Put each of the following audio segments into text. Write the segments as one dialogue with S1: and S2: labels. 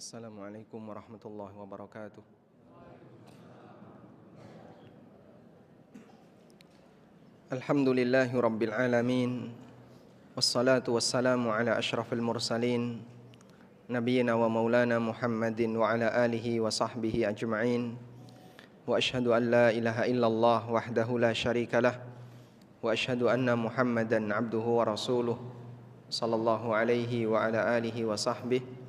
S1: Assalamualaikum warahmatullahi wabarakatuh. Alhamdulillahi rabbil alamin. Wassalatu wassalamu ala ashrafil mursalin Nabiyyina wa maulana Muhammadin wa ala alihi wa sahbihi ajma'in. Wa ashhadu an la ilaha illallah wahdahu la syarikalah. Wa ashhadu anna Muhammadan abduhu wa rasuluh sallallahu alaihi wa ala alihi wa sahbihi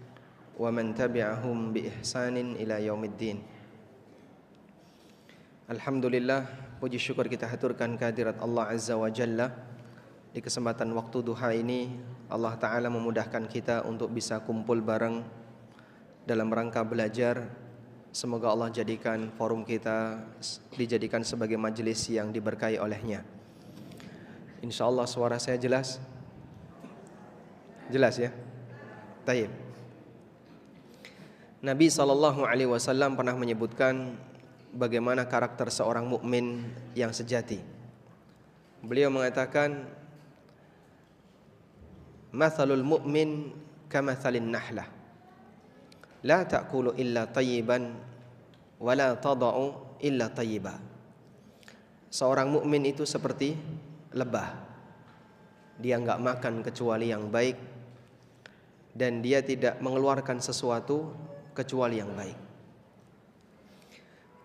S1: wa man tabi'ahum bi ihsanin ila yaumiddin. Alhamdulillah, puji syukur kita haturkan kehadirat Allah Azza wa Jalla. Di kesempatan waktu duha ini Allah Ta'ala memudahkan kita untuk bisa kumpul bareng dalam rangka belajar. Semoga Allah jadikan forum kita dijadikan sebagai majelis yang diberkahi olehnya. InsyaAllah suara saya jelas? Jelas ya? Tayyib. Nabi SAW pernah menyebutkan bagaimana karakter seorang mukmin yang sejati. Beliau mengatakan, "Mathalul mu'min kamathalin nahlah, la ta'kulu illa tayyiban, wa la tada'u illa tayyiba." Seorang mukmin itu seperti lebah. Dia enggak makan kecuali yang baik, dan dia tidak mengeluarkan sesuatu kecuali yang baik.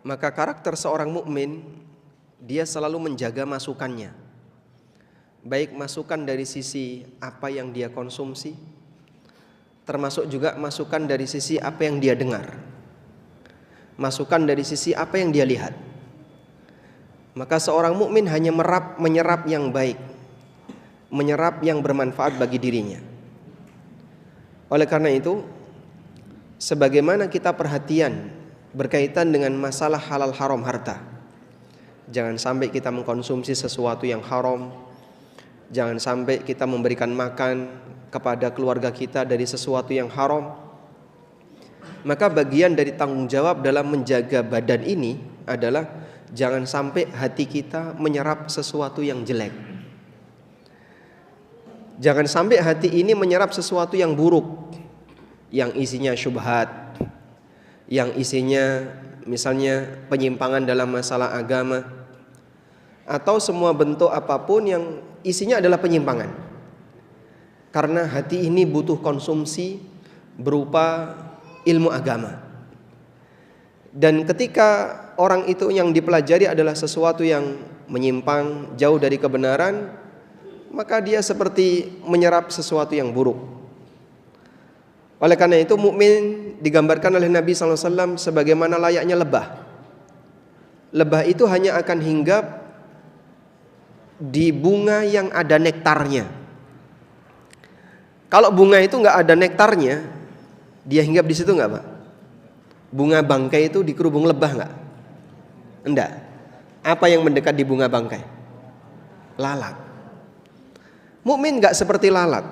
S1: Maka karakter seorang mukmin, dia selalu menjaga masukannya, baik masukan dari sisi apa yang dia konsumsi, termasuk juga masukan dari sisi apa yang dia dengar, masukan dari sisi apa yang dia lihat. Maka seorang mukmin hanya menyerap yang baik, menyerap yang bermanfaat bagi dirinya. Oleh karena itu, sebagaimana kita perhatian berkaitan dengan masalah halal haram harta, jangan sampai kita mengkonsumsi sesuatu yang haram, jangan sampai kita memberikan makan kepada keluarga kita dari sesuatu yang haram. Maka bagian dari tanggung jawab dalam menjaga badan ini adalah jangan sampai hati kita menyerap sesuatu yang jelek. Jangan sampai hati ini menyerap sesuatu yang buruk, yang isinya syubhat, yang isinya misalnya penyimpangan dalam masalah agama, atau semua bentuk apapun yang isinya adalah penyimpangan. Karena hati ini butuh konsumsi berupa ilmu agama. Dan ketika orang itu yang dipelajari adalah sesuatu yang menyimpang, jauh dari kebenaran, maka dia seperti menyerap sesuatu yang buruk. Oleh karena itu, mukmin digambarkan oleh Nabi SAW sebagaimana layaknya lebah. Lebah itu hanya akan hinggap di bunga yang ada nektarnya. Kalau bunga itu nggak ada nektarnya, dia hinggap di situ nggak, Pak? Bunga bangkai itu di kerubung lebah nggak? Enggak. Apa yang mendekat di bunga bangkai? Lalat. Mukmin nggak seperti lalat.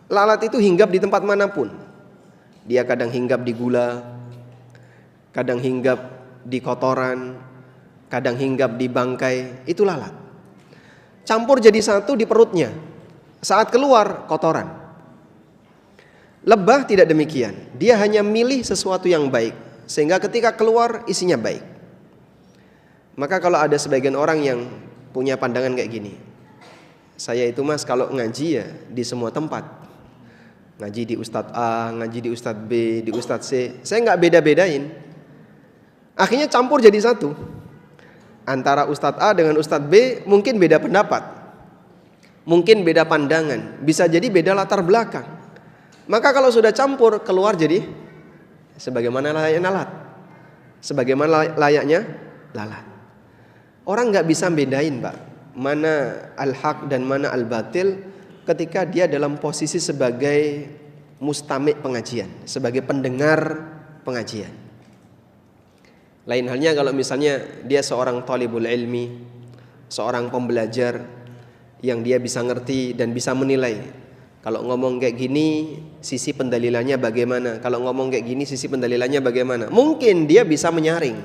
S1: Lalat itu hinggap di tempat manapun. Dia kadang hinggap di gula, kadang hinggap di kotoran, kadang hinggap di bangkai. Itu lalat. Campur jadi satu di perutnya. Saat keluar kotoran. Lebah tidak demikian. Dia hanya milih sesuatu yang baik, sehingga ketika keluar isinya baik. Maka kalau ada sebagian orang yang punya pandangan kayak gini, saya itu mas kalau ngaji ya di semua tempat. Ngaji di Ustadz A, ngaji di Ustadz B, di Ustadz C. Saya nggak beda-bedain. Akhirnya campur jadi satu. Antara Ustadz A dengan Ustadz B mungkin beda pendapat, mungkin beda pandangan, bisa jadi beda latar belakang. Maka kalau sudah campur, keluar jadi sebagaimana layaknya lalat. Sebagaimana layaknya lalat. Orang nggak bisa bedain, Pak, mana al-haq dan mana al-batil ketika dia dalam posisi sebagai mustami' pengajian, sebagai pendengar pengajian. Lain halnya kalau misalnya dia seorang talibul ilmi, seorang pembelajar yang dia bisa ngerti dan bisa menilai. Kalau ngomong kayak gini, sisi pendalilannya bagaimana? Kalau ngomong kayak gini, sisi pendalilannya bagaimana? Mungkin dia bisa menyaring.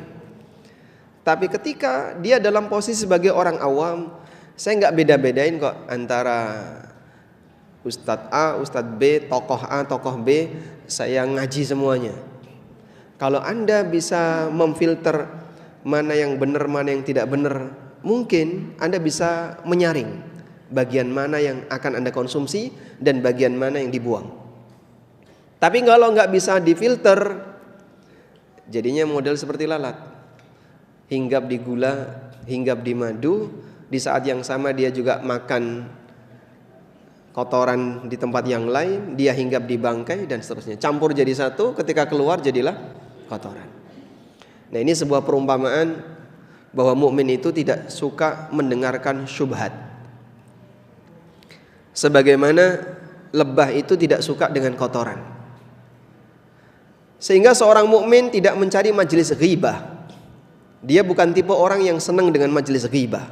S1: Tapi ketika dia dalam posisi sebagai orang awam, saya nggak beda-bedain kok antara Ustadz A, Ustadz B, tokoh A, tokoh B, saya ngaji semuanya. Kalau Anda bisa memfilter mana yang benar, mana yang tidak benar, mungkin Anda bisa menyaring bagian mana yang akan Anda konsumsi dan bagian mana yang dibuang. Tapi kalau nggak bisa difilter, jadinya model seperti lalat, hinggap di gula, hinggap di madu. Di saat yang sama dia juga makan kotoran di tempat yang lain, dia hinggap di bangkai dan seterusnya. Campur jadi satu, ketika keluar jadilah kotoran. Nah, ini sebuah perumpamaan bahwa mukmin itu tidak suka mendengarkan syubhat. Sebagaimana lebah itu tidak suka dengan kotoran. Sehingga seorang mukmin tidak mencari majelis ghibah. Dia bukan tipe orang yang senang dengan majelis ghibah.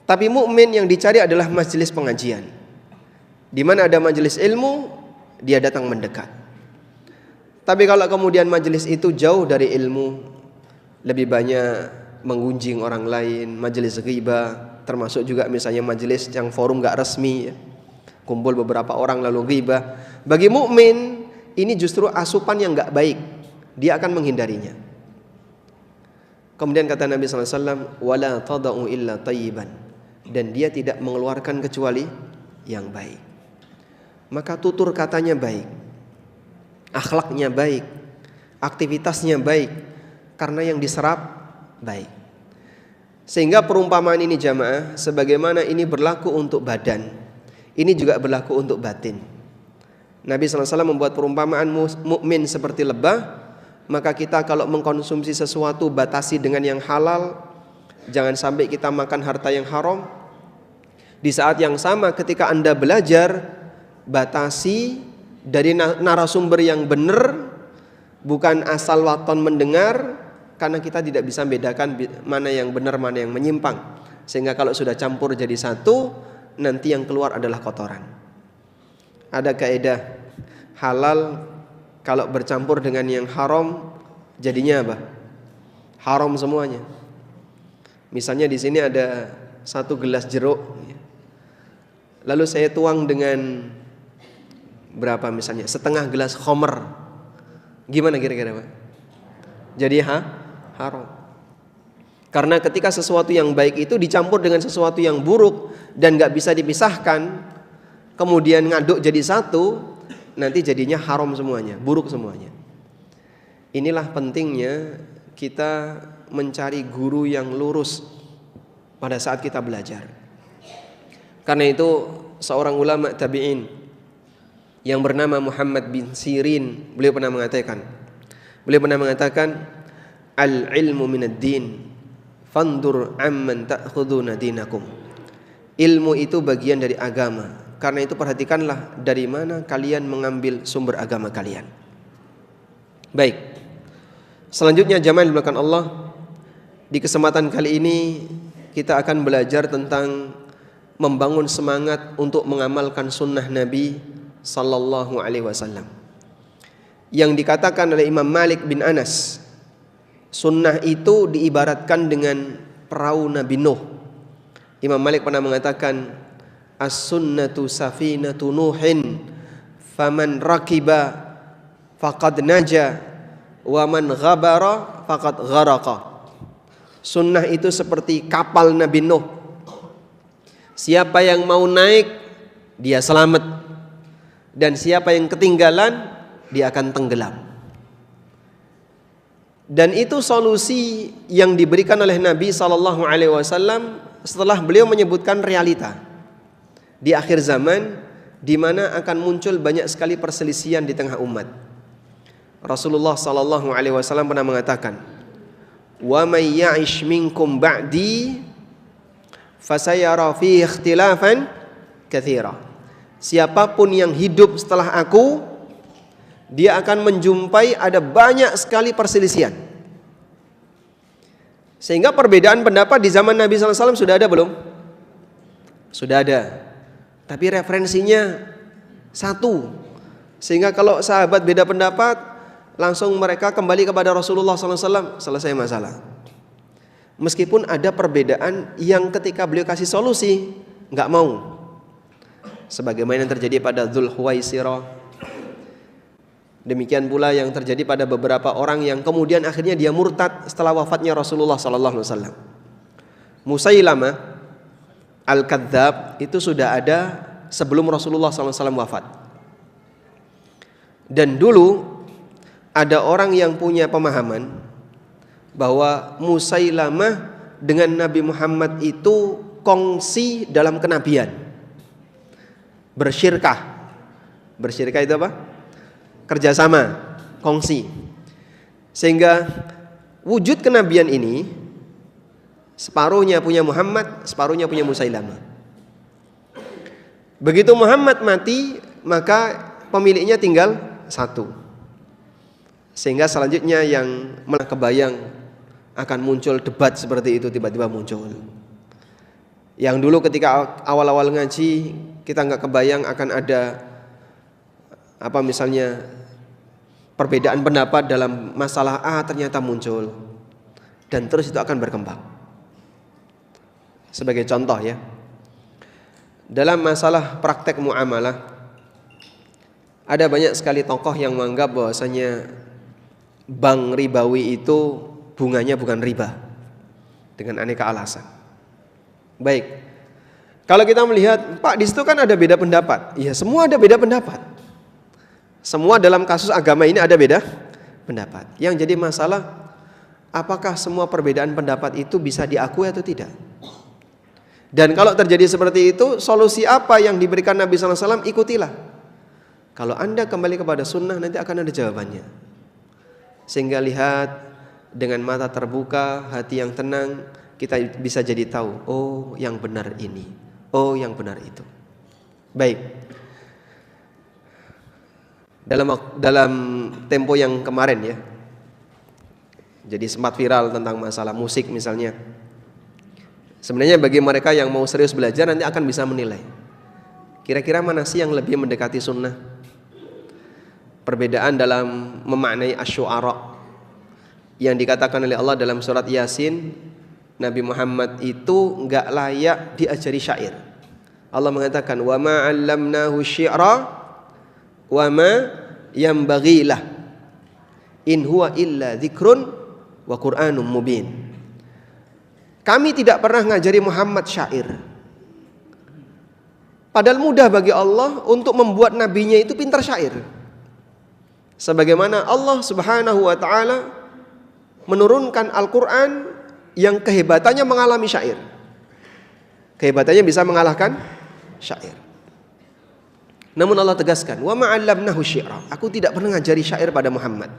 S1: Tapi mukmin yang dicari adalah majelis pengajian. Di mana ada majelis ilmu, dia datang mendekat. Tapi kalau kemudian majelis itu jauh dari ilmu, lebih banyak menggunjing orang lain, majelis ghibah, termasuk juga misalnya majelis yang forum gak resmi, ya, kumpul beberapa orang lalu ghibah. Bagi mukmin ini justru asupan yang gak baik, dia akan menghindarinya. Kemudian kata Nabi SAW, wala tada'u illa tayyiban, dan dia tidak mengeluarkan kecuali yang baik. Maka tutur katanya baik, akhlaknya baik, aktivitasnya baik, karena yang diserap baik. Sehingga perumpamaan ini jamaah, sebagaimana ini berlaku untuk badan, ini juga berlaku untuk batin. Nabi SAW membuat perumpamaan mukmin seperti lebah. Maka kita kalau mengkonsumsi sesuatu batasi dengan yang halal. Jangan sampai kita makan harta yang haram. Di saat yang sama ketika Anda belajar, batasi dari narasumber yang benar, bukan asal waton mendengar, karena kita tidak bisa membedakan mana yang benar, mana yang menyimpang. Sehingga kalau sudah campur jadi satu, nanti yang keluar adalah kotoran. Ada kaidah halal kalau bercampur dengan yang haram, jadinya apa? Haram semuanya. Misalnya di sini ada 1 gelas jeruk, lalu saya tuang dengan berapa misalnya? Setengah gelas khamr. Gimana kira-kira Pak? Jadi haram. Karena ketika sesuatu yang baik itu dicampur dengan sesuatu yang buruk dan gak bisa dipisahkan, kemudian ngaduk jadi satu, nanti jadinya haram semuanya, buruk semuanya. Inilah pentingnya kita mencari guru yang lurus pada saat kita belajar. Karena itu seorang ulama tabi'in yang bernama Muhammad bin Sirin, beliau pernah mengatakan al-ilmu minad din fandur amman ta'khuduna dinakum. Ilmu itu bagian dari agama. Karena itu perhatikanlah dari mana kalian mengambil sumber agama kalian. Baik. Selanjutnya jamaah yang dimuliakan Allah, di kesempatan kali ini kita akan belajar tentang membangun semangat untuk mengamalkan sunnah Nabi sallallahu alaihi wasallam. Yang dikatakan oleh Imam Malik bin Anas, sunnah itu diibaratkan dengan perahu Nabi Nuh. Imam Malik pernah mengatakan, as-sunnatu safinatu Nuhin, faman rakiba faqad naja, wa man ghabara faqad gharaqa. Sunnah itu seperti kapal Nabi Nuh. Siapa yang mau naik, dia selamat. Dan siapa yang ketinggalan, dia akan tenggelam. Dan itu solusi yang diberikan oleh Nabi SAW setelah beliau menyebutkan realita di akhir zaman, di mana akan muncul banyak sekali perselisihan di tengah umat. Rasulullah SAW pernah mengatakan, wa may ya'ish minkum ba'di fasayara fi ikhtilafan katsira. Siapapun yang hidup setelah aku, dia akan menjumpai ada banyak sekali perselisihan. Sehingga perbedaan pendapat di zaman Nabi SAW sudah ada belum? Sudah ada. Tapi referensinya satu. Sehingga kalau sahabat beda pendapat, langsung mereka kembali kepada Rasulullah SAW, selesai masalah. Meskipun ada perbedaan yang ketika beliau kasih solusi, nggak mau. Sebagaimana yang terjadi pada Dzul Huwaisirah. Demikian pula yang terjadi pada beberapa orang yang kemudian akhirnya dia murtad setelah wafatnya Rasulullah sallallahu alaihi wasallam. Musailamah Al-Kadzdzab itu sudah ada sebelum Rasulullah sallallahu alaihi wasallam wafat. Dan dulu ada orang yang punya pemahaman bahwa Musailamah dengan Nabi Muhammad itu kongsi dalam kenabian. Bersyirkah. Bersyirkah itu apa? Kerjasama, kongsi. Sehingga wujud kenabian ini separuhnya punya Muhammad, separuhnya punya Musailamah. Begitu Muhammad mati, maka pemiliknya tinggal satu. Sehingga selanjutnya yang kebayang akan muncul debat seperti itu tiba-tiba muncul. Yang dulu ketika awal-awal ngaji kita nggak kebayang akan ada apa misalnya perbedaan pendapat dalam masalah A ternyata muncul dan terus itu akan berkembang. Sebagai contoh ya, dalam masalah praktek muamalah ada banyak sekali tokoh yang menganggap bahwasanya bank ribawi itu bunganya bukan riba dengan aneka alasan. Baik, kalau kita melihat Pak di situ kan ada beda pendapat, ya semua ada beda pendapat. Semua dalam kasus agama ini ada beda pendapat. Yang jadi masalah, apakah semua perbedaan pendapat itu bisa diakui atau tidak? Dan kalau terjadi seperti itu, solusi apa yang diberikan Nabi SAW? Ikutilah. Kalau Anda kembali kepada sunnah, nanti akan ada jawabannya. Sehingga lihat dengan mata terbuka, hati yang tenang, kita bisa jadi tahu, oh yang benar ini, oh yang benar itu. Baik. Dalam tempo yang kemarin ya, jadi sempat viral tentang masalah musik misalnya. Sebenarnya bagi mereka yang mau serius belajar nanti akan bisa menilai kira-kira mana sih yang lebih mendekati sunnah. Perbedaan dalam memaknai asy-syu'ara yang dikatakan oleh Allah dalam surat Yasin, Nabi Muhammad itu enggak layak diajari syair. Allah mengatakan wa ma 'allamnahu syi'ra wa ma yambaghilah in huwa illa dzikrun wa qur'anum mubin. Kami tidak pernah ngajari Muhammad syair. Padahal mudah bagi Allah untuk membuat nabinya itu pintar syair. Sebagaimana Allah Subhanahu wa taala menurunkan Al-Qur'an yang kehebatannya mengalami syair. Kehebatannya bisa mengalahkan syair. Namun Allah tegaskan, wa ma 'allamnahu syi'ra. Aku tidak pernah ngajari syair pada Muhammad.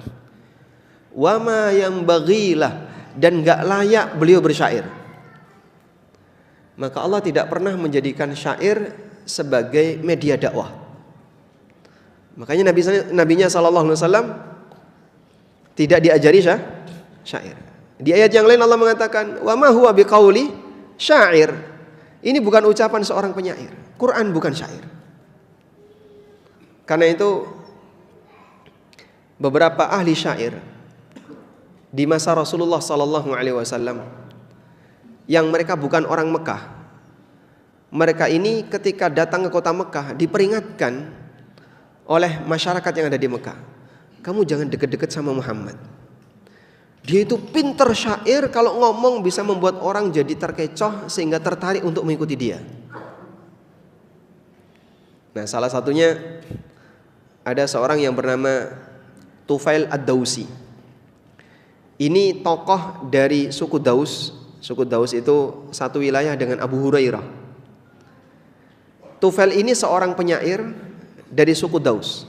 S1: Wa ma yambaghilah, dan enggak layak beliau bersyair. Maka Allah tidak pernah menjadikan syair sebagai media dakwah. Makanya nabinya sallallahu alaihi wasallam tidak diajari syair. Di ayat yang lain Allah mengatakan, wa ma huwa biqauli syair. Ini bukan ucapan seorang penyair. Quran bukan syair. Karena itu beberapa ahli syair di masa Rasulullah sallallahu alaihi wasallam yang mereka bukan orang Mekah. Mereka ini ketika datang ke kota Mekah diperingatkan oleh masyarakat yang ada di Mekah. Kamu jangan deket-deket sama Muhammad. Dia itu pintar syair, kalau ngomong bisa membuat orang jadi terkecoh sehingga tertarik untuk mengikuti dia. Nah, salah satunya ada seorang yang bernama Tufail Ad-Dausi. Ini tokoh dari suku Daus. Suku Daus itu satu wilayah dengan Abu Hurairah. Tufail ini seorang penyair dari suku Daus.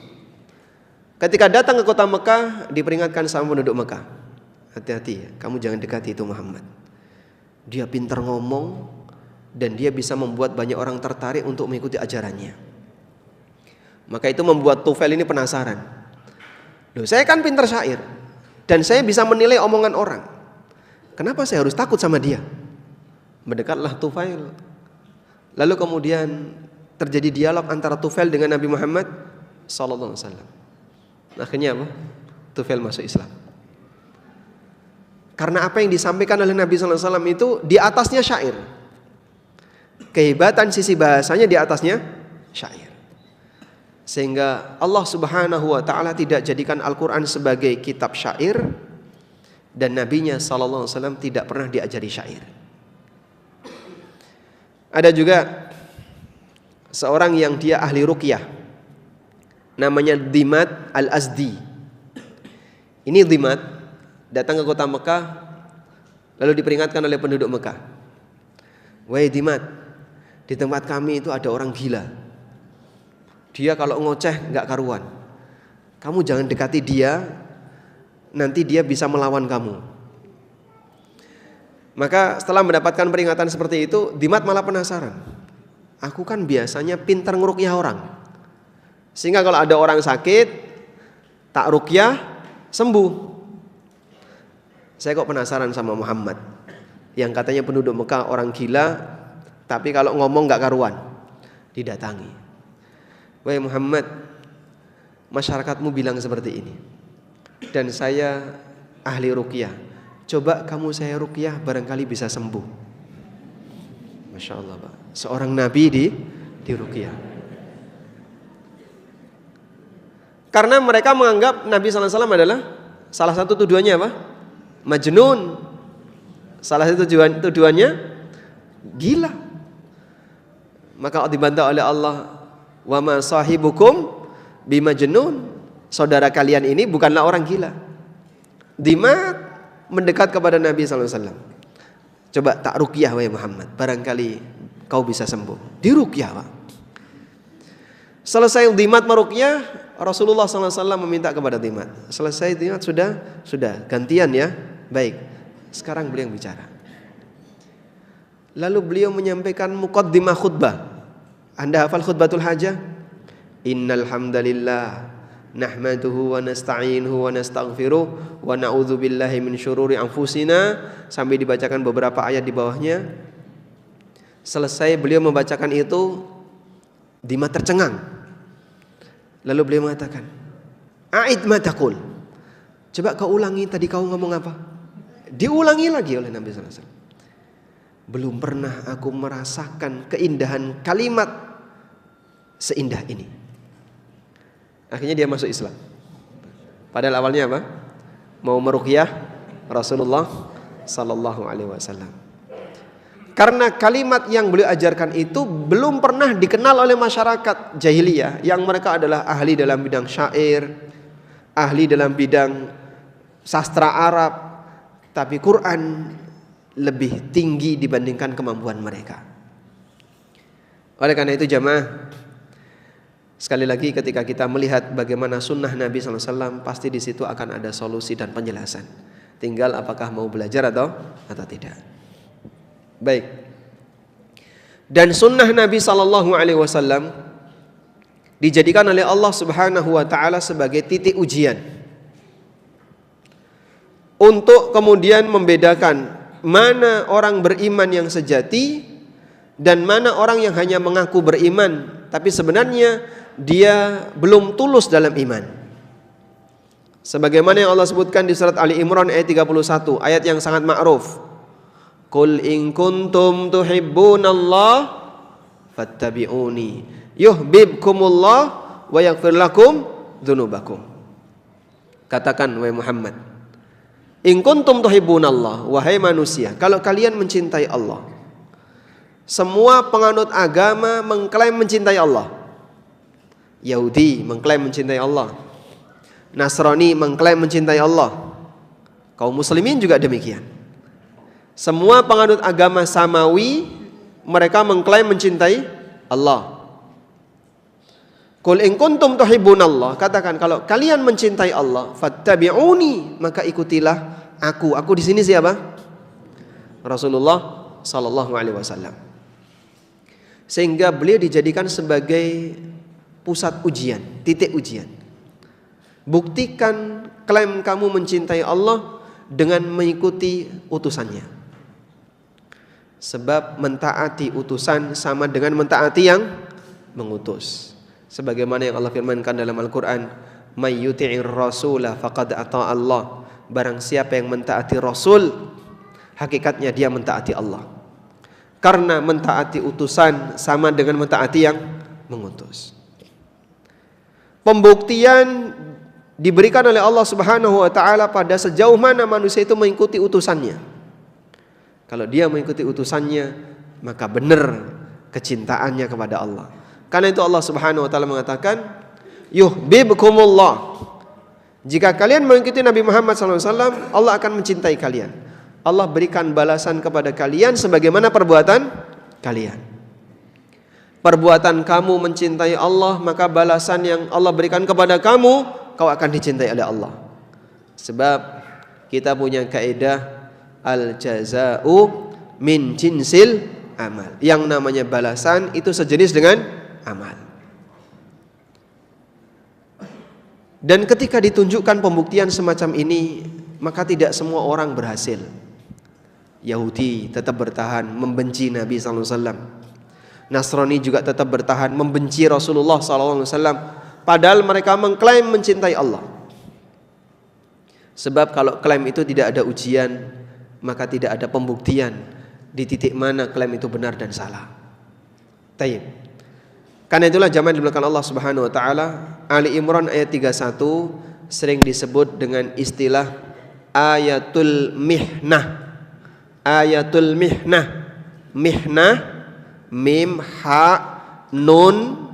S1: Ketika datang ke kota Mekah, diperingatkan sama penduduk Mekah, hati-hati ya, kamu jangan dekati itu Muhammad. Dia pintar ngomong dan dia bisa membuat banyak orang tertarik untuk mengikuti ajarannya. Maka itu membuat Tufail ini penasaran. Loh, saya kan pintar syair dan saya bisa menilai omongan orang. Kenapa saya harus takut sama dia? Mendekatlah Tufail. Lalu kemudian terjadi dialog antara Tufail dengan Nabi Muhammad sallallahu alaihi wasallam. Akhirnya apa? Tufail masuk Islam. Karena apa yang disampaikan oleh Nabi sallallahu alaihi wasallam itu di atasnya syair. Kehebatan sisi bahasanya di atasnya syair. Sehingga Allah Subhanahu wa taala tidak jadikan Al-Qur'an sebagai kitab syair, dan nabinya sallallahu alaihi wasallam tidak pernah diajari syair. Ada juga seorang yang dia ahli ruqyah, namanya Dhimat Al-Azdi. Ini Dhimat datang ke kota Mekah, lalu diperingatkan oleh penduduk Mekah, "Wahai Dhimat, di tempat kami itu ada orang gila. Dia kalau ngoceh nggak karuan. Kamu jangan dekati dia, nanti dia bisa melawan kamu." Maka setelah mendapatkan peringatan seperti itu, Dhimat malah penasaran. Aku kan biasanya pintar ngeruqyah orang, sehingga kalau ada orang sakit tak ruqyah sembuh. Saya kok penasaran sama Muhammad yang katanya penduduk Mekah orang gila, tapi kalau ngomong nggak karuan. Didatangi, "Wahai Muhammad, masyarakatmu bilang seperti ini, dan saya ahli ruqyah. Coba kamu saya ruqyah, barangkali bisa sembuh." Masya Allah, Pak. Seorang nabi di ruqyah. Karena mereka menganggap Nabi SAW adalah, salah satu tuduhannya apa? Majnun. Salah satu tuduhannya gila. Maka dibantah oleh Allah, "Wa ma sahibukum bimajnun." Saudara kalian ini bukanlah orang gila. Dhimat mendekat kepada Nabi SAW. "Coba tak ruqyah wahai Muhammad, barangkali kau bisa sembuh." Di ruqyah, Pak. Selesai Dhimat meruqyah, Rasulullah SAW meminta kepada Dhimat, "Selesai Dhimat, sudah gantian ya. Baik, sekarang beliau yang bicara." Lalu beliau menyampaikan muqaddimah khutbah. Anda hafal khutbatul hajah? "Innal hamdalillah nahmaduhu wa nasta'inuhu wa nastaghfiruh wa na'udzu billahi min syururi anfusina," sampai dibacakan beberapa ayat di bawahnya. Selesai beliau membacakan itu, Dhimat tercengang. Lalu beliau mengatakan, "A'id ma taqul." Coba kau ulangi, tadi kau ngomong apa? Diulangi lagi oleh Nabi sallallahu alaihi wasallam. "Belum pernah aku merasakan keindahan kalimat seindah ini." Akhirnya dia masuk Islam. Padahal awalnya apa? Mau meruqyah Rasulullah sallallahu alaihi wasallam. Karena kalimat yang beliau ajarkan itu belum pernah dikenal oleh masyarakat jahiliyah, yang mereka adalah ahli dalam bidang syair, ahli dalam bidang sastra Arab, tapi Quran lebih tinggi dibandingkan kemampuan mereka. Oleh karena itu jamaah, sekali lagi ketika kita melihat bagaimana sunnah Nabi SAW, pasti di situ akan ada solusi dan penjelasan. Tinggal apakah mau belajar atau tidak. Baik. Dan sunnah Nabi SAW dijadikan oleh Allah Subhanahu wa taala sebagai titik ujian untuk kemudian membedakan mana orang beriman yang sejati dan mana orang yang hanya mengaku beriman tapi sebenarnya dia belum tulus dalam iman. Sebagaimana yang Allah sebutkan di surat Ali Imran ayat 31, ayat yang sangat ma'ruf. "Qul in kuntum tuhibbunallah fattabi'uni yuhibbukumullah wa yaghfir lakum dzunubakum." Katakan wahai Muhammad, in kuntum tuhibbunallah, wahai manusia, kalau kalian mencintai Allah. Semua penganut agama mengklaim mencintai Allah. Yahudi mengklaim mencintai Allah, Nasrani mengklaim mencintai Allah, kaum muslimin juga demikian. Semua penganut agama samawi mereka mengklaim mencintai Allah. Qul in kuntum tuhibbunallah, katakan kalau kalian mencintai Allah, fattabi'uni, maka ikutilah aku. Aku di sini siapa? Rasulullah sallallahu alaihi wasallam. Sehingga beliau dijadikan sebagai pusat ujian, titik ujian. Buktikan klaim kamu mencintai Allah dengan mengikuti utusannya. Sebab mentaati utusan sama dengan mentaati yang mengutus. Sebagaimana yang Allah firmankan dalam Al-Quran, "May yuti'ir rasula faqad ata Allah." Barang siapa yang mentaati Rasul, hakikatnya dia mentaati Allah. Karena mentaati utusan sama dengan mentaati yang mengutus. pembuktian diberikan oleh Allah Subhanahu wa taala pada sejauh mana manusia itu mengikuti utusannya. Kalau dia mengikuti utusannya, maka benar kecintaannya kepada Allah. Karena itu Allah Subhanahu wa taala mengatakan, yuhibbukumullah. Jika kalian mengikuti Nabi Muhammad SAW, Allah akan mencintai kalian. Allah berikan balasan kepada kalian sebagaimana perbuatan kalian. Perbuatan kamu mencintai Allah, maka balasan yang Allah berikan kepada kamu, kau akan dicintai oleh Allah. Sebab kita punya kaidah al-jaza'u min jinsil amal. Yang namanya balasan itu sejenis dengan amal. Dan ketika ditunjukkan pembuktian semacam ini, maka tidak semua orang berhasil. Yahudi tetap bertahan membenci Nabi SAW. Nasrani juga tetap bertahan membenci Rasulullah SAW. Padahal mereka mengklaim mencintai Allah. Sebab kalau klaim itu tidak ada ujian, maka tidak ada pembuktian di titik mana klaim itu benar dan salah. Tayyib. Karena itulah jamaah di belakang Allah Subhanahu wa taala, Ali Imran ayat 31 sering disebut dengan istilah ayatul mihnah. Ayatul mihnah. Mihnah, mim, ha, nun,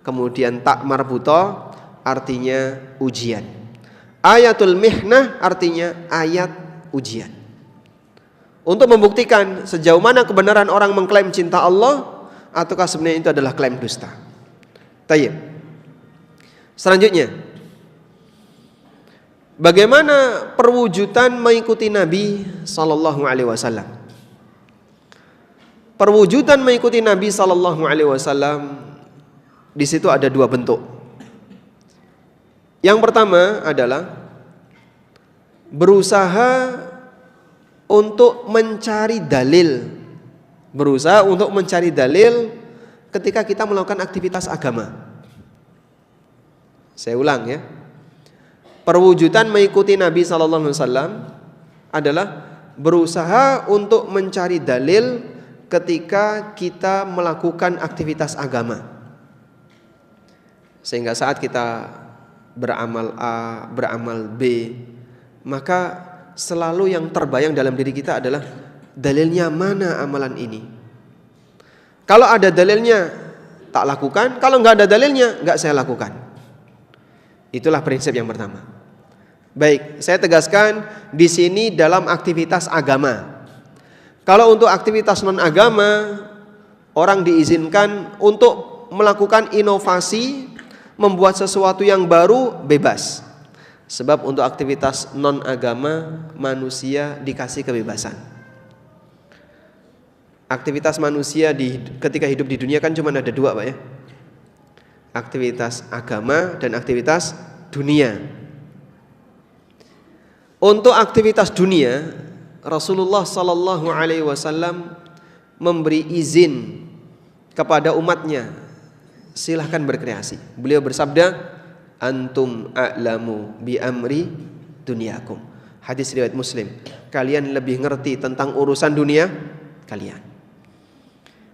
S1: kemudian tak marbuto, artinya ujian. Ayatul mihnah artinya ayat ujian. Untuk membuktikan sejauh mana kebenaran orang mengklaim cinta Allah, ataukah sebenarnya itu adalah klaim dusta. Tayyib. Selanjutnya, bagaimana perwujudan mengikuti Nabi sallallahu alaihi wasallam? Perwujudan mengikuti Nabi sallallahu alaihi wasallam di situ ada dua bentuk. Yang pertama adalah berusaha untuk mencari dalil. Berusaha untuk mencari dalil ketika kita melakukan aktivitas agama. Saya ulang ya. Perwujudan mengikuti Nabi SAW adalah berusaha untuk mencari dalil ketika kita melakukan aktivitas agama. Sehingga saat kita beramal A, beramal B, maka selalu yang terbayang dalam diri kita adalah dalilnya mana amalan ini. Kalau ada dalilnya tak lakukan, kalau nggak ada dalilnya nggak saya lakukan. Itulah prinsip yang pertama. Baik, saya tegaskan di sini dalam aktivitas agama. Kalau untuk aktivitas non agama, orang diizinkan untuk melakukan inovasi, membuat sesuatu yang baru, bebas. Sebab untuk aktivitas non agama manusia dikasih kebebasan. Aktivitas manusia ketika hidup di dunia kan cuma ada dua, Pak ya. Aktivitas agama dan aktivitas dunia. Untuk aktivitas dunia, Rasulullah sallallahu alaihi wasallam memberi izin kepada umatnya, silahkan berkreasi. Beliau bersabda, antum a'lamu bi amri dunyakum. Hadis riwayat Muslim. Kalian lebih ngerti tentang urusan dunia kalian.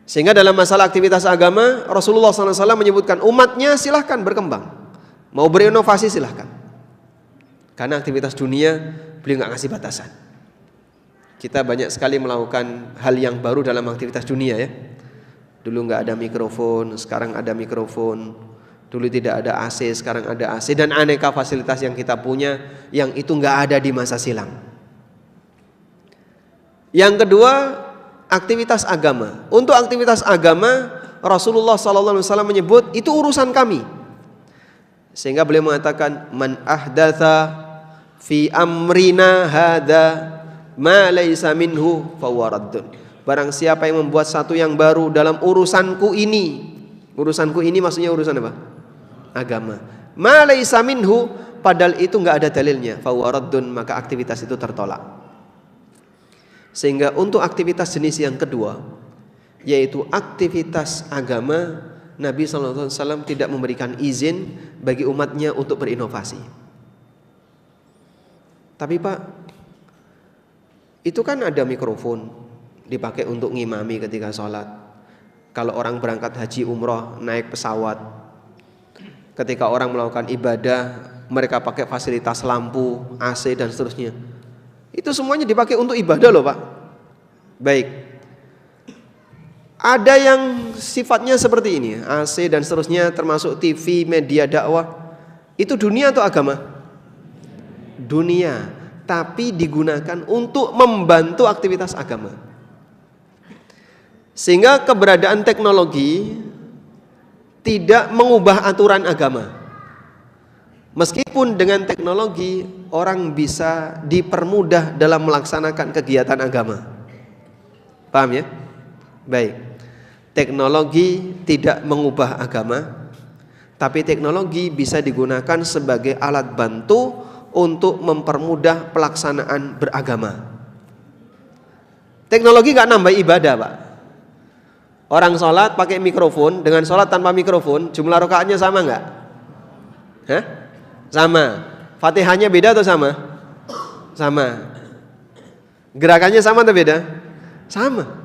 S1: Sehingga dalam masalah aktivitas agama, Rasulullah SAW menyebutkan umatnya silahkan berkembang. Mau berinovasi silahkan. Karena aktivitas dunia beliau nggak ngasih batasan. Kita banyak sekali melakukan hal yang baru dalam aktivitas dunia ya. Dulu nggak ada mikrofon, sekarang ada mikrofon. Dulu tidak ada AC, sekarang ada AC. Dan aneka fasilitas yang kita punya yang itu nggak ada di masa silam. Yang kedua, aktivitas agama. Untuk aktivitas agama, Rasulullah SAW menyebut itu urusan kami. Sehingga beliau mengatakan, man ahdatha fi amrina hadza ma laysa minhu fahuwa raddun. Barang siapa yang membuat satu yang baru dalam urusanku ini. Urusanku ini maksudnya urusan apa? Agama. Ma laysa minhu, padahal itu enggak ada dalilnya, fahuwa raddun, maka aktivitas itu tertolak. Sehingga untuk aktivitas jenis yang kedua, yaitu aktivitas agama, Nabi SAW tidak memberikan izin bagi umatnya untuk berinovasi. Tapi Pak, itu kan ada mikrofon dipakai untuk ngimami ketika sholat. Kalau orang berangkat haji umroh naik pesawat, ketika orang melakukan ibadah, mereka pakai fasilitas lampu, AC dan seterusnya. Itu semuanya dipakai untuk ibadah loh Pak. Baik. Ada yang sifatnya seperti ini, AC dan seterusnya, termasuk TV, media dakwah. Itu dunia atau agama? Dunia, tapi digunakan untuk membantu aktivitas agama. Sehingga keberadaan teknologi tidak mengubah aturan agama. Meskipun dengan teknologi orang bisa dipermudah dalam melaksanakan kegiatan agama. Paham ya? Baik. Teknologi tidak mengubah agama, tapi teknologi bisa digunakan sebagai alat bantu untuk mempermudah pelaksanaan beragama. Teknologi gak nambah ibadah Pak. Orang sholat pakai mikrofon dengan sholat tanpa mikrofon, jumlah rakaatnya sama nggak? Hah? Sama. Fatihahnya beda atau sama? Sama. Gerakannya sama atau beda? Sama.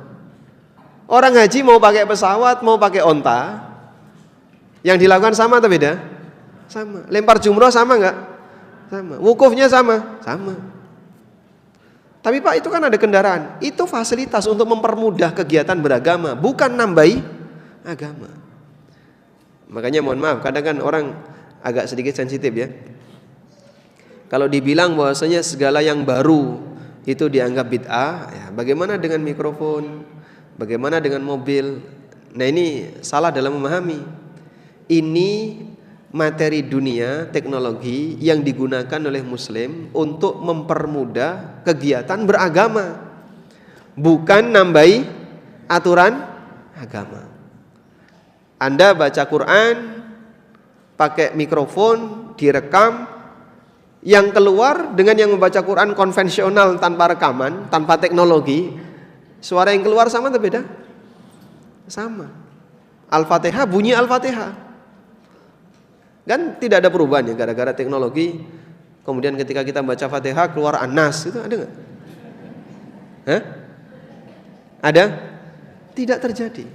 S1: Orang haji mau pakai pesawat, mau pakai onta, yang dilakukan sama atau beda? Sama. Lempar jumroh sama nggak? Sama. Wukufnya sama? Sama. Tapi Pak, itu kan ada kendaraan. Itu fasilitas untuk mempermudah kegiatan beragama, bukan nambahi agama. Makanya mohon maaf, kadang kan orang agak sedikit sensitif ya. Kalau dibilang bahwasanya segala yang baru itu dianggap bid'ah, ya, bagaimana dengan mikrofon? Bagaimana dengan mobil? Nah, ini salah dalam memahami. Ini materi dunia, teknologi yang digunakan oleh muslim untuk mempermudah kegiatan beragama, bukan nambahi aturan agama. Anda baca Quran pakai mikrofon, direkam, yang keluar dengan yang membaca Quran konvensional tanpa rekaman, tanpa teknologi, suara yang keluar sama atau beda? Sama. Al-Fatihah bunyi Al-Fatihah. Kan tidak ada perubahan ya gara-gara teknologi. Kemudian ketika kita baca Fatihah keluar An-Nas, itu ada nggak? Hah? Ada? Tidak terjadi.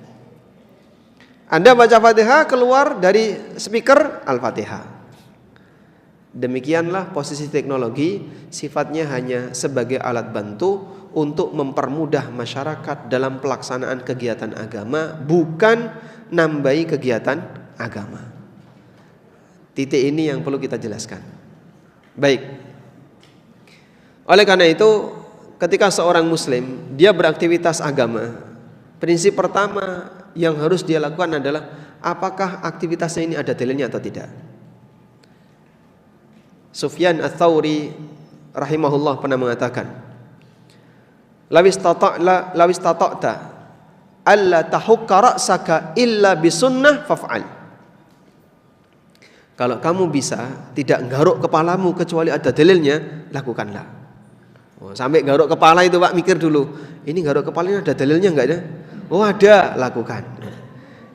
S1: Anda baca Fatihah keluar dari speaker Al-Fatihah. Demikianlah posisi teknologi, sifatnya hanya sebagai alat bantu untuk mempermudah masyarakat dalam pelaksanaan kegiatan agama, bukan nambahi kegiatan agama. Titik ini yang perlu kita jelaskan. Baik. Oleh karena itu, ketika seorang muslim dia beraktivitas agama, prinsip pertama yang harus dia lakukan adalah apakah aktivitasnya ini ada dalilnya atau tidak. Sufyan Ats-Tsauri rahimahullah pernah mengatakan, lawis tata'ta alla tahukka ra'saka illa bisunnah faf'al. Kalau kamu bisa tidak garuk kepalamu kecuali ada dalilnya, lakukanlah. Oh, sampai garuk kepala itu Pak, mikir dulu, ini garuk kepalanya ada dalilnya enggak ada? Oh ada, lakukan.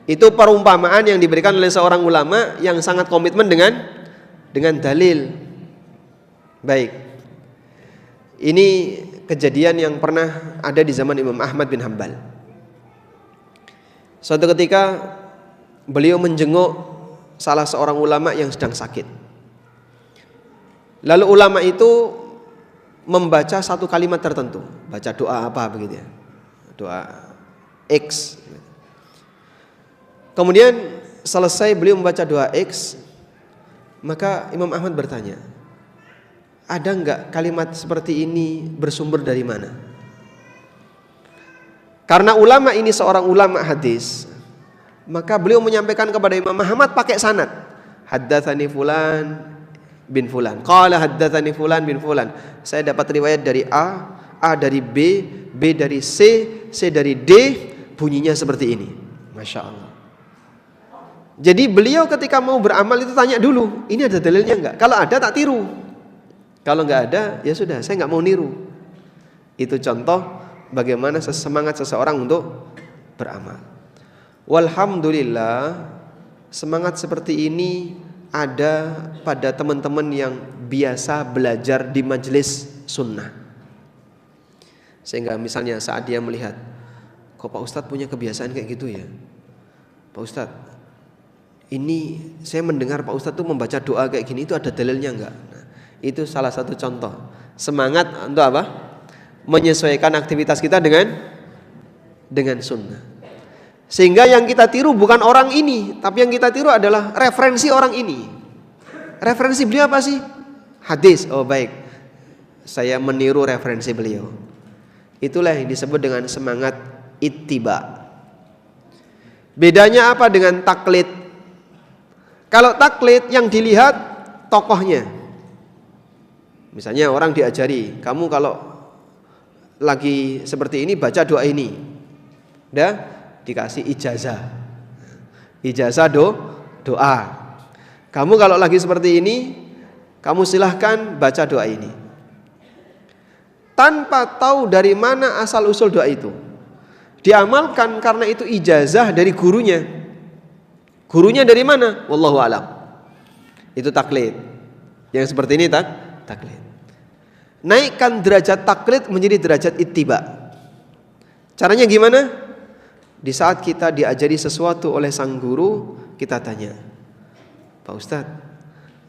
S1: Itu perumpamaan yang diberikan oleh seorang ulama yang sangat komitmen dengan dalil. Baik. Ini kejadian yang pernah ada di zaman Imam Ahmad bin Hanbal. Suatu ketika beliau menjenguk salah seorang ulama yang sedang sakit. Lalu ulama itu membaca satu kalimat tertentu, baca doa apa begitu ya, doa X. Kemudian selesai beliau membaca doa X, maka Imam Ahmad bertanya, ada enggak kalimat seperti ini bersumber dari mana? Karena ulama ini seorang ulama hadis, maka beliau menyampaikan kepada Imam Ahmad pakai sanad. Haddatsani fulan bin fulan. Qala haddatsani fulan bin fulan. Saya dapat riwayat dari A, A dari B, B dari C, C dari D, bunyinya seperti ini. Masya Allah. Jadi beliau ketika mau beramal itu tanya dulu, ini ada dalilnya enggak? Kalau ada tak tiru. Kalau enggak ada, ya sudah, saya enggak mau niru. Itu contoh bagaimana semangat seseorang untuk beramal. Walhamdulillah, semangat seperti ini ada pada teman-teman yang biasa belajar di majelis sunnah. Sehingga misalnya saat dia melihat, kok Pak Ustadz punya kebiasaan kayak gitu ya? Pak Ustadz, ini saya mendengar Pak Ustadz tuh membaca doa kayak gini, itu ada dalilnya enggak? Nah, itu salah satu contoh semangat untuk apa? Menyesuaikan aktivitas kita dengan sunnah. Sehingga yang kita tiru bukan orang ini, tapi yang kita tiru adalah referensi orang ini. Referensi beliau apa sih? Hadis. Oh baik, saya meniru referensi beliau. Itulah yang disebut dengan semangat ittiba. Bedanya apa dengan taklid? Kalau taklid yang dilihat tokohnya. Misalnya orang diajari, kamu kalau lagi seperti ini baca doa ini. Udah dikasih ijazah. Ijazah doa. Kamu kalau lagi seperti ini, kamu silahkan baca doa ini. Tanpa tahu dari mana asal usul doa itu. Diamalkan karena itu ijazah dari gurunya. Gurunya dari mana? Wallahu a'lam. Itu taklid. Yang seperti ini taklid. Naikkan derajat taklid menjadi derajat ittiba. Caranya gimana? Di saat kita diajari sesuatu oleh sang guru, kita tanya, Pak Ustadz,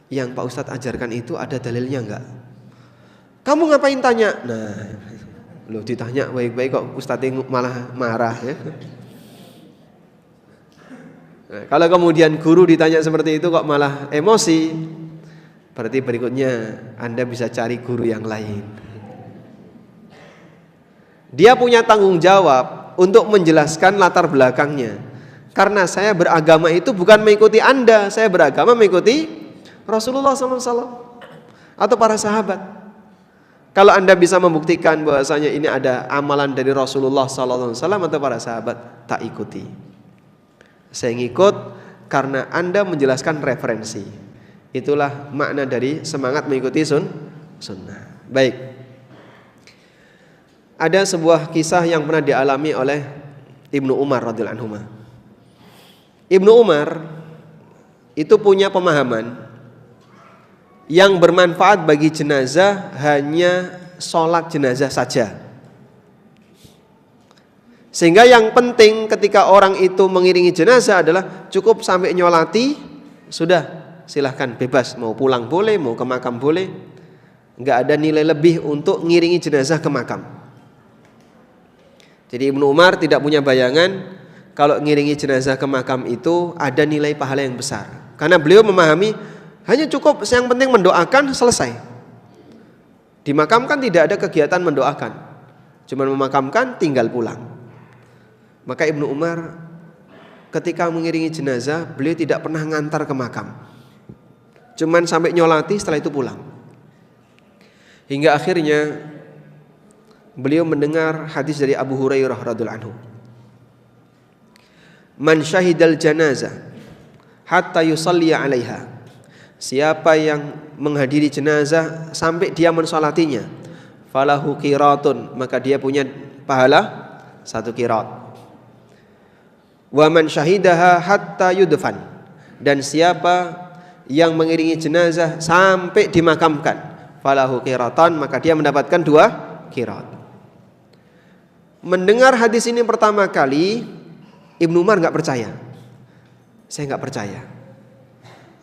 S1: yang Pak Ustadz ajarkan itu ada dalilnya enggak? Kamu ngapain tanya? Nah, loh ditanya baik-baik kok Ustadz malah marah ya. Nah, kalau kemudian guru ditanya seperti itu kok malah emosi, berarti berikutnya Anda bisa cari guru yang lain. Dia punya tanggung jawab untuk menjelaskan latar belakangnya. Karena saya beragama itu bukan mengikuti Anda, saya beragama mengikuti Rasulullah SAW atau para sahabat. Kalau Anda bisa membuktikan bahwasanya ini ada amalan dari Rasulullah SAW atau para sahabat, tak ikuti. Saya ngikut karena Anda menjelaskan referensi. Itulah makna dari semangat mengikuti sunnah. Baik. Ada sebuah kisah yang pernah dialami oleh Ibnu Umar radhiyallahu anhu. Ibnu Umar itu punya pemahaman yang bermanfaat bagi jenazah hanya sholat jenazah saja. Sehingga yang penting ketika orang itu mengiringi jenazah adalah cukup sampai nyolati, sudah silahkan bebas, mau pulang boleh, mau ke makam boleh. Enggak ada nilai lebih untuk ngiringi jenazah ke makam. Jadi Ibnu Umar tidak punya bayangan kalau ngiringi jenazah ke makam itu ada nilai pahala yang besar. Karena beliau memahami hanya cukup yang penting mendoakan, selesai. Dimakamkan tidak ada kegiatan mendoakan, cuma memakamkan tinggal pulang. Maka Ibnu Umar ketika mengiringi jenazah beliau tidak pernah ngantar ke makam, cuman sampai nyolati setelah itu pulang. Hingga akhirnya beliau mendengar hadis dari Abu Hurairah radhiyallahu anhu. Man syahidal janazah hatta yusalli 'alaiha. Siapa yang menghadiri jenazah sampai dia mensolatinya, falahu qiratun, maka dia punya pahala 1 qirat. Wa man syahidaha hatta yudfan, dan siapa yang mengiringi jenazah sampai dimakamkan, falahu qiratan, maka dia mendapatkan 2 qirat. Mendengar hadis ini pertama kali, Ibnu Umar enggak percaya. Saya enggak percaya.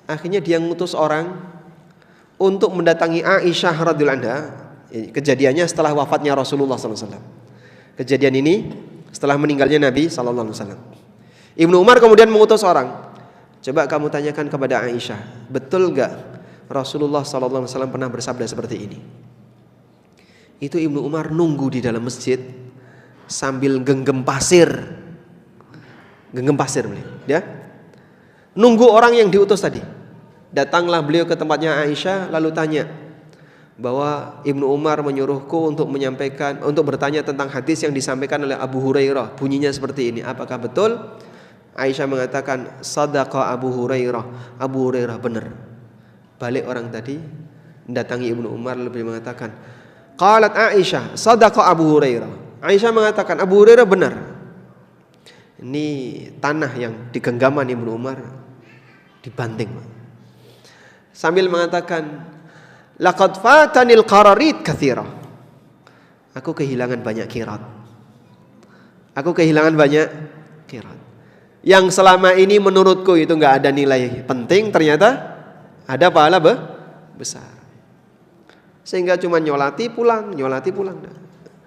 S1: Akhirnya dia ngutus orang untuk mendatangi Aisyah radhiyallahu anha. Kejadiannya setelah wafatnya Rasulullah SAW. Kejadian ini setelah meninggalnya Nabi SAW. Ibnu Umar kemudian mengutus orang, coba kamu tanyakan kepada Aisyah, betul gak Rasulullah SAW pernah bersabda seperti ini? Itu Ibnu Umar nunggu di dalam masjid sambil genggam pasir beliau, ya. Nunggu orang yang diutus tadi. Datanglah beliau ke tempatnya Aisyah lalu tanya bahwa Ibnu Umar menyuruhku untuk menyampaikan, untuk bertanya tentang hadis yang disampaikan oleh Abu Hurairah. Bunyinya seperti ini. Apakah betul? Aisyah mengatakan, sadaqa Abu Hurairah. Abu Hurairah benar. Balik orang tadi mendatangi Ibnu Umar lalu beliau mengatakan, qalat Aisyah, sadaqa Abu Hurairah. Aisyah mengatakan Abu Hurairah benar. Ini tanah yang di genggaman Ibnu Umar dibanting sambil mengatakan, laqad fatanil qararit katsira. Aku kehilangan banyak qirat. Yang selama ini menurutku itu nggak ada nilai penting, ternyata ada pahala besar. Sehingga cuma nyolati pulang.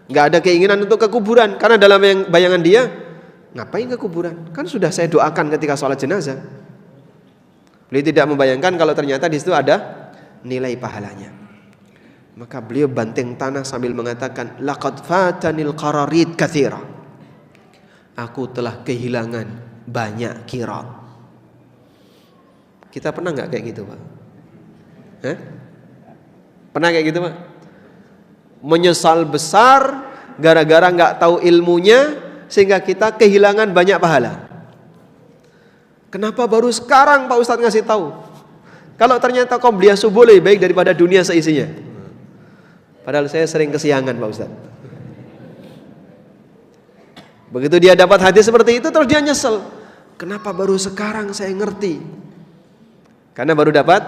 S1: Nggak ada keinginan untuk ke kuburan. Karena dalam bayangan dia, ngapain ke kuburan? Kan sudah saya doakan ketika sholat jenazah. Beliau tidak membayangkan kalau ternyata di situ ada nilai pahalanya. Maka beliau banting tanah sambil mengatakan, laqad fatanil qararid katsira. Aku telah kehilangan banyak qirat. Kita pernah nggak kayak gitu, Pak? Pernah kayak gitu, Pak? Menyesal besar gara-gara nggak tahu ilmunya sehingga kita kehilangan banyak pahala. Kenapa baru sekarang Pak Ustadz ngasih tahu? Kalau ternyata qobliyah subuh lebih baik daripada dunia seisinya. Padahal saya sering kesiangan, Pak Ustadz. Begitu dia dapat hadis seperti itu, terus dia nyesel. Kenapa baru sekarang saya ngerti? Karena baru dapat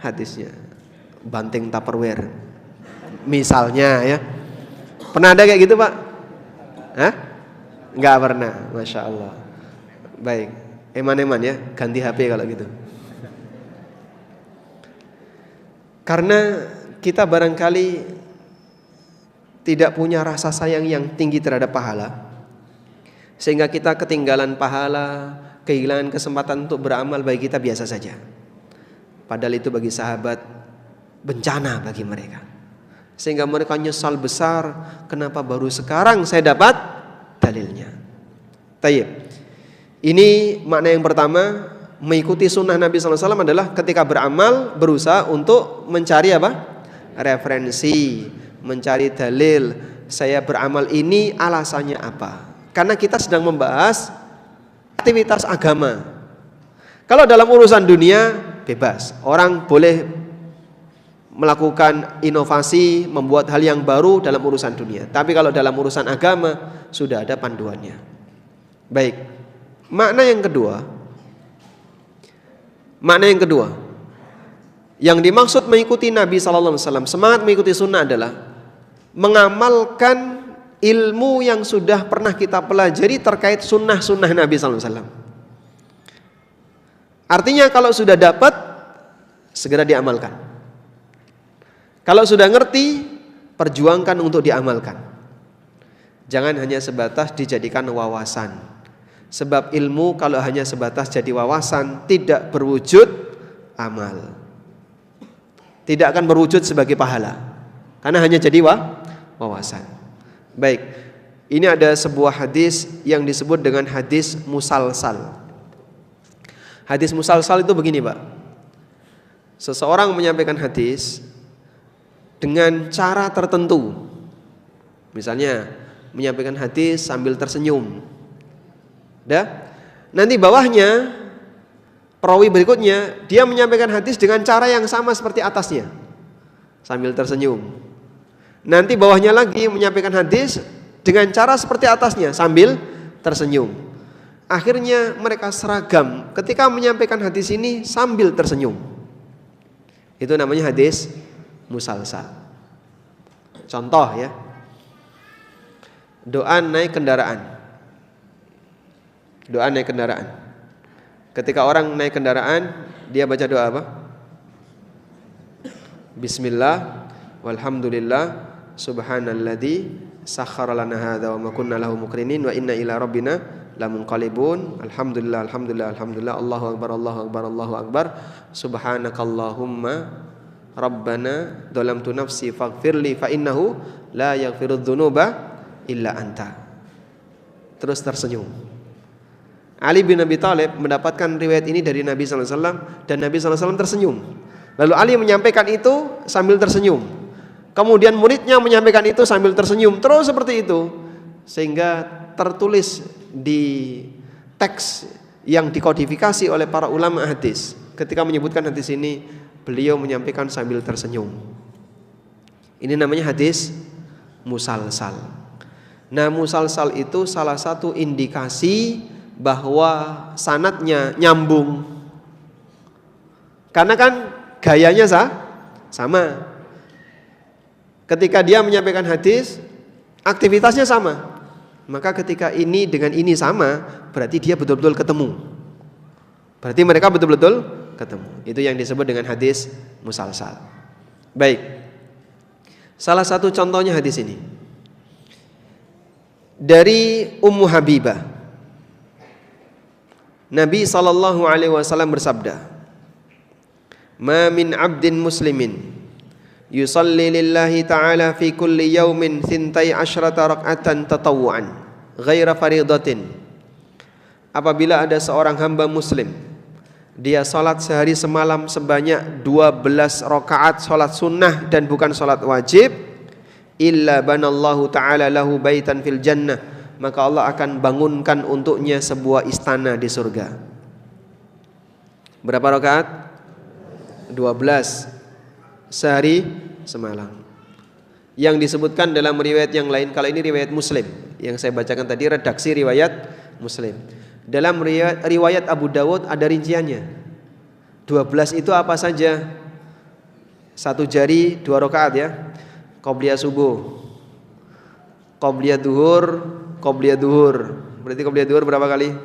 S1: hadisnya. Banting Tupperware misalnya ya. Pernah ada kayak gitu, Pak? Enggak pernah, Masya Allah. Baik, eman-eman ya, ganti HP kalau gitu. Karena kita barangkali tidak punya rasa sayang yang tinggi terhadap pahala, sehingga kita ketinggalan pahala, kehilangan kesempatan untuk beramal bagi kita biasa saja. Padahal itu bagi sahabat bencana bagi mereka, sehingga mereka nyesal besar. Kenapa baru sekarang saya dapat dalilnya? Tayyib. Ini makna yang pertama, mengikuti sunnah Nabi SAW adalah ketika beramal berusaha untuk mencari apa? Referensi, mencari dalil. Saya beramal ini alasannya apa? Karena kita sedang membahas aktivitas agama. Kalau dalam urusan dunia bebas, orang boleh melakukan inovasi, membuat hal yang baru dalam urusan dunia. Tapi kalau dalam urusan agama sudah ada panduannya. Baik. Makna yang kedua, yang dimaksud mengikuti Nabi SAW, semangat mengikuti sunnah adalah mengamalkan ilmu yang sudah pernah kita pelajari terkait sunnah-sunnah Nabi SAW. Artinya kalau sudah dapat, segera diamalkan. Kalau sudah ngerti, perjuangkan untuk diamalkan. Jangan hanya sebatas dijadikan wawasan. Sebab ilmu kalau hanya sebatas jadi wawasan, tidak berwujud amal. Tidak akan berwujud sebagai pahala, karena hanya jadi wawasan. Baik, ini ada sebuah hadis yang disebut dengan hadis musalsal. Hadis musalsal itu begini, Pak. Seseorang menyampaikan hadis dengan cara tertentu. Misalnya menyampaikan hadis sambil tersenyum. Nanti bawahnya perawi berikutnya dia menyampaikan hadis dengan cara yang sama seperti atasnya, sambil tersenyum. Nanti bawahnya lagi menyampaikan hadis dengan cara seperti atasnya, sambil tersenyum. Akhirnya mereka seragam ketika menyampaikan hadis ini sambil tersenyum. Itu namanya hadis musalsal. Contoh ya, doa naik kendaraan. Doa naik kendaraan. Ketika orang naik kendaraan, dia baca doa apa? Bismillah, walhamdulillah, subhanalladzi sakhkhara lana hadza wa ma kunna lahu muqrinin wa inna ila rabbina lamunqalibun. Alhamdulillah, alhamdulillah, alhamdulillah. Allahu akbar, Allahu akbar, Allahu akbar. Subhanakallahumma rabbana dhalamtu nafsi faghfirli fa innahu la yaghfirudz dzunuba illa anta. Terus tersenyum. Ali bin Abi Thalib mendapatkan riwayat ini dari Nabi SAW dan Nabi SAW tersenyum. Lalu Ali menyampaikan itu sambil tersenyum. Kemudian muridnya menyampaikan itu sambil tersenyum. Terus seperti itu. Sehingga tertulis di teks yang dikodifikasi oleh para ulama hadis. Ketika menyebutkan hadis ini, beliau menyampaikan sambil tersenyum. Ini namanya hadis musalsal. Nah, musalsal itu salah satu indikasi bahwa sanadnya nyambung. Karena kan gayanya sama. Ketika dia menyampaikan hadis, aktivitasnya sama. Maka ketika ini dengan ini sama, berarti dia betul-betul ketemu. Berarti mereka betul-betul ketemu. Itu yang disebut dengan hadis musalsal. Baik. Salah satu contohnya hadis ini dari Ummu Habibah. Nabi SAW bersabda, "Ma min 'abdin muslimin yusalli lillahi ta'ala fi kulli yawmin 12 rak'atan tatawwu'an ghaira faridatin." Apabila ada seorang hamba muslim, dia salat sehari semalam sebanyak 12 rakaat salat sunnah dan bukan salat wajib, illa banallahu ta'ala lahu baitan fil jannah, maka Allah akan bangunkan untuknya sebuah istana di surga. Berapa rakaat? 12 sehari semalam. Yang disebutkan dalam riwayat yang lain, kalau ini riwayat Muslim, yang saya bacakan tadi redaksi riwayat Muslim. Dalam riwayat Abu Dawud ada rinciannya. 12 itu apa saja? Satu jari 2 rakaat ya. Qobliyah subuh, qobliyah duhur. Berarti qobliyah duhur berapa kali?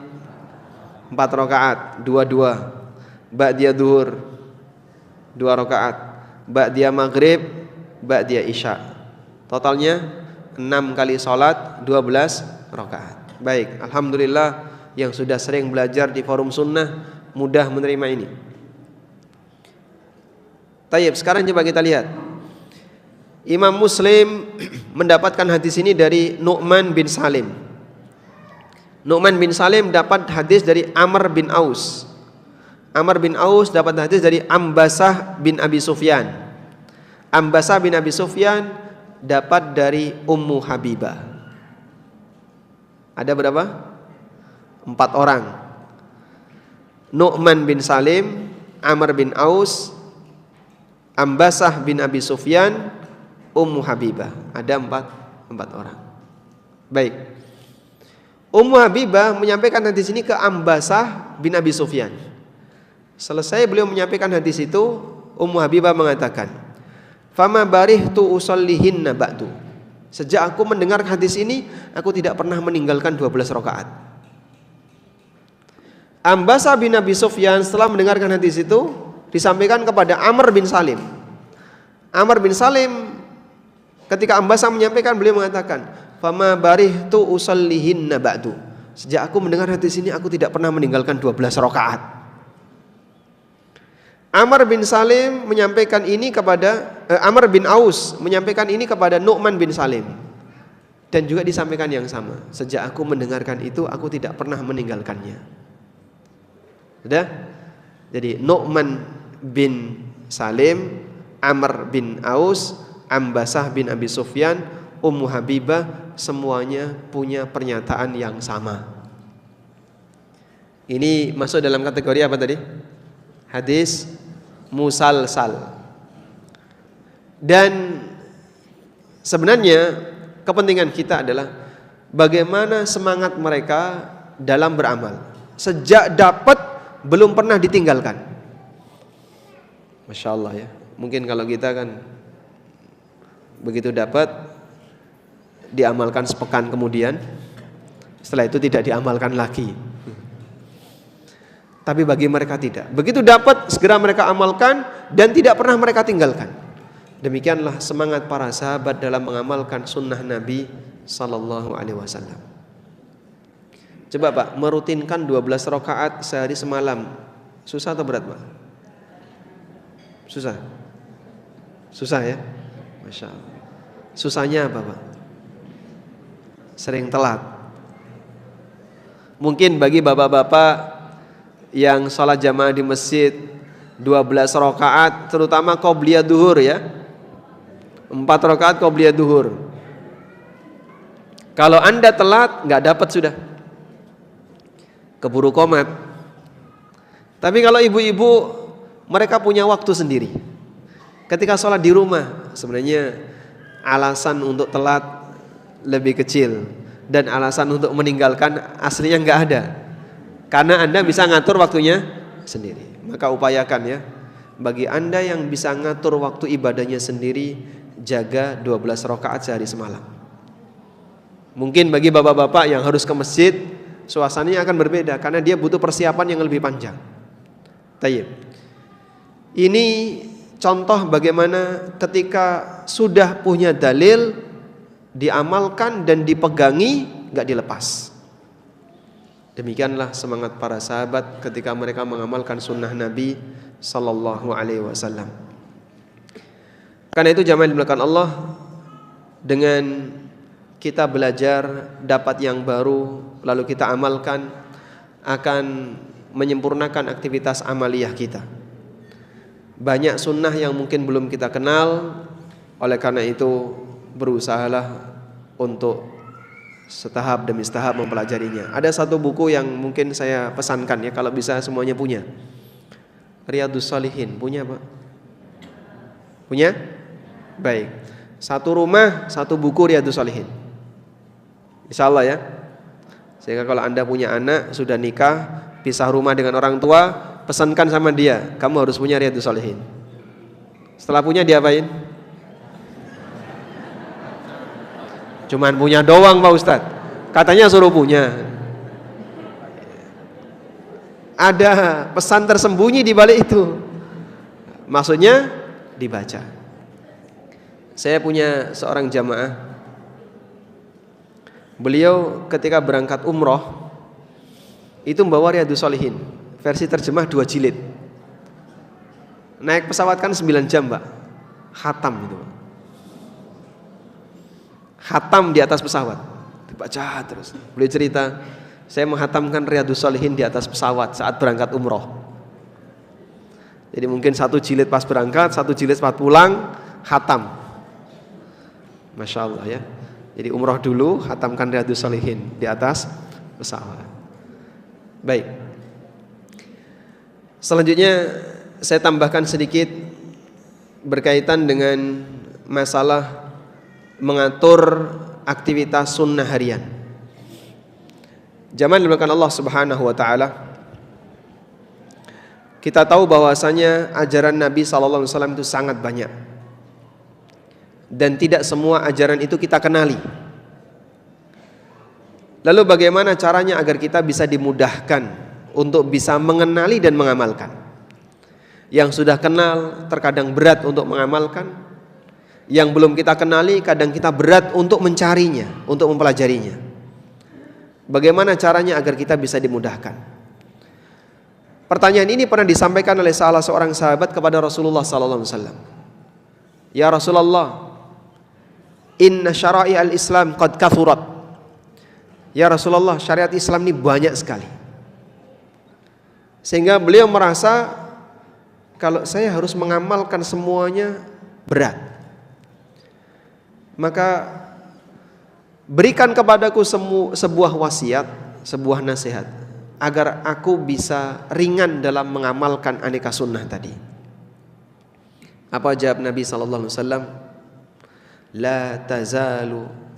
S1: 4 rakaat, 2. Ba'diyah duhur 2 rakaat. Ba'diyah maghrib, ba'diyah isya. Totalnya 6 kali salat 12 rakaat. Baik, alhamdulillah yang sudah sering belajar di forum sunnah mudah menerima ini. Tayyib, sekarang coba kita lihat. Imam Muslim mendapatkan hadis ini dari Nu'man bin Salim. Nu'man bin Salim dapat hadis dari Amr bin Aus. Amr bin Aus dapat hadis dari Ambasah bin Abi Sufyan. Ambasah bin Abi Sufyan dapat dari Ummu Habibah. Ada berapa? 4 orang. Nu'man bin Salim, Amr bin Aus, Ambasah bin Abi Sufyan, Ummu Habibah. Ada 4 orang. Baik. Ummu Habibah menyampaikan hadis ini ke Ambasah bin Abi Sufyan. Selesai beliau menyampaikan hadis itu, Ummu Habibah mengatakan, "Fama barihtu usallihinna ba'du." Sejak aku mendengar hadis ini, aku tidak pernah meninggalkan 12 rakaat. Ambasah bin Abi Sufyan setelah mendengarkan hadis itu disampaikan kepada Amr bin Salim. Amr bin Salim ketika Ambasah menyampaikan, beliau mengatakan, "Fama barihtu usallihinna ba'du." Sejak aku mendengar hadis ini, aku tidak pernah meninggalkan 12 rakaat. Amr bin Salim menyampaikan ini kepada Amr bin Aus menyampaikan ini kepada Nu'man bin Salim. Dan juga disampaikan yang sama. Sejak aku mendengarkan itu, aku tidak pernah meninggalkannya. Sudah? Jadi Nu'man bin Salim, Amr bin Aus, Ambasah bin Abi Sufyan, Ummu Habibah, semuanya punya pernyataan yang sama. Ini masuk dalam kategori apa tadi? Hadis musalsal. Dan sebenarnya kepentingan kita adalah bagaimana semangat mereka dalam beramal. Sejak dapat belum pernah ditinggalkan. Masya Allah ya. Mungkin kalau kita kan begitu dapat diamalkan sepekan kemudian, setelah itu tidak diamalkan lagi. Tapi bagi mereka tidak. Begitu dapat segera mereka amalkan dan tidak pernah mereka tinggalkan. Demikianlah semangat para sahabat dalam mengamalkan sunnah Nabi Sallallahu Alaihi Wasallam. Coba Pak, merutinkan 12 rakaat sehari semalam, susah atau berat Pak? Susah. Susah ya? Masya Allah. Susahnya apa Pak? Sering telat. Mungkin bagi bapak-bapak yang sholat jamaah di masjid 12 rakaat, terutama qobliyah duhur ya, 4 rakaat qobliyah duhur. Kalau Anda telat, nggak dapat sudah, keburu qomat. Tapi kalau ibu-ibu, mereka punya waktu sendiri. Ketika sholat di rumah, sebenarnya alasan untuk telat lebih kecil dan alasan untuk meninggalkan aslinya nggak ada. Karena Anda bisa ngatur waktunya sendiri. Maka upayakan ya, bagi Anda yang bisa ngatur waktu ibadahnya sendiri, jaga 12 rakaat sehari semalam. Mungkin bagi bapak-bapak yang harus ke masjid, suasananya akan berbeda karena dia butuh persiapan yang lebih panjang. Tayyib. Ini contoh bagaimana ketika sudah punya dalil, diamalkan dan dipegangi, gak dilepas. Demikianlah semangat para sahabat ketika mereka mengamalkan sunnah Nabi Sallallahu Alaihi Wasallam. Karena itu jamaah dimulakan Allah, dengan kita belajar dapat yang baru lalu kita amalkan, akan menyempurnakan aktivitas amaliyah kita. Banyak sunnah yang mungkin belum kita kenal, oleh karena itu berusahalah untuk setahap demi setahap mempelajarinya. Ada satu buku yang mungkin saya pesankan ya, kalau bisa semuanya punya. Riyadhus Shalihin, punya Pak? Punya? Baik. Satu rumah, satu buku Riyadhus Shalihin. Insyaallah ya. Sehingga kalau Anda punya anak, sudah nikah, pisah rumah dengan orang tua, pesankan sama dia, kamu harus punya Riyadhus Shalihin. Setelah punya diapain? Cuman punya doang Pak Ustadz. Katanya suruh punya. Ada pesan tersembunyi di balik itu. Maksudnya dibaca. Saya punya seorang jamaah. Beliau ketika berangkat umroh itu membawa Riyadhus Shalihin versi terjemah 2 jilid. Naik pesawat kan 9 jam Pak. Khatam itu. Khatam di atas pesawat. Dibaca terus. Beliau cerita, saya menghatamkan Riyadhus Shalihin di atas pesawat saat berangkat umroh. Jadi mungkin 1 jilid pas berangkat, 1 jilid pas pulang, khatam. Masya Allah ya. Jadi umroh dulu, khatamkan Riyadhus Shalihin di atas pesawat. Baik. Selanjutnya saya tambahkan sedikit berkaitan dengan masalah mengatur aktivitas sunnah harian. Jamaah dimuliakan Allah Subhanahu wa taala. Kita tahu bahwasanya ajaran Nabi sallallahu alaihi wasallam itu sangat banyak. Dan tidak semua ajaran itu kita kenali. Lalu bagaimana caranya agar kita bisa dimudahkan untuk bisa mengenali dan mengamalkan? Yang sudah kenal terkadang berat untuk mengamalkan, yang belum kita kenali kadang kita berat untuk mencarinya, untuk mempelajarinya. Bagaimana caranya agar kita bisa dimudahkan? Pertanyaan ini pernah disampaikan oleh salah seorang sahabat kepada Rasulullah sallallahu alaihi wasallam. Ya Rasulullah, inna syara'i al-Islam qad kathurat. Ya Rasulullah, syariat Islam ini banyak sekali. Sehingga beliau merasa kalau saya harus mengamalkan semuanya berat. Maka berikan kepadaku sebuah wasiat, sebuah nasihat agar aku bisa ringan dalam mengamalkan aneka sunnah tadi. Apa jawab Nabi sallallahu alaihi wasallam?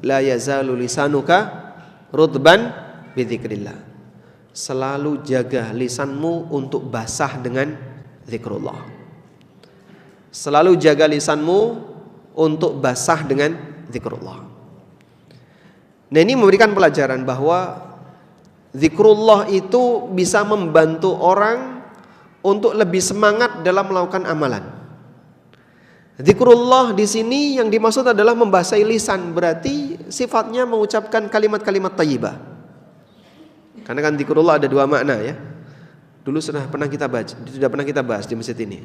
S1: La yazalu lisanuka rutban bidzikrillah. Selalu jaga lisanmu untuk basah dengan zikrullah. Selalu jaga lisanmu untuk basah dengan zikrullah. Nah, ini memberikan pelajaran bahwa zikrullah itu bisa membantu orang untuk lebih semangat dalam melakukan amalan. Zikrullah di sini yang dimaksud adalah membasahi lisan, berarti sifatnya mengucapkan kalimat-kalimat thayyibah. Karena kan zikrullah ada 2 makna ya. Dulu sudah pernah kita bahas di masjid ini.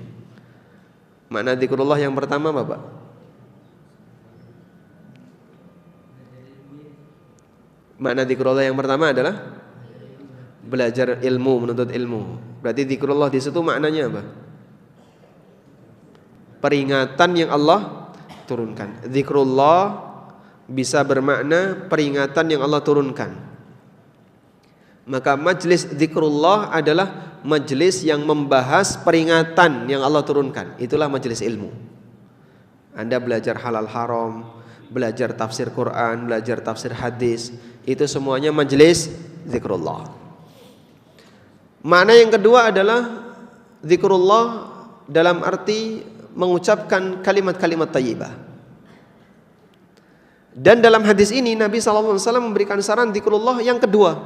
S1: Makna zikrullah yang pertama apa, Pak? Makna zikrullah yang pertama adalah belajar ilmu, menuntut ilmu. Berarti zikrullah di situ maknanya apa? Peringatan yang Allah turunkan. Zikrullah bisa bermakna peringatan yang Allah turunkan. Maka majlis zikrullah adalah majlis yang membahas peringatan yang Allah turunkan. Itulah majlis ilmu. Anda belajar halal haram, belajar tafsir Quran, belajar tafsir hadis, itu semuanya majlis zikrullah. Makna yang kedua adalah zikrullah dalam arti mengucapkan kalimat-kalimat thayyibah. Dan dalam hadis ini Nabi SAW memberikan saran zikrullah yang kedua.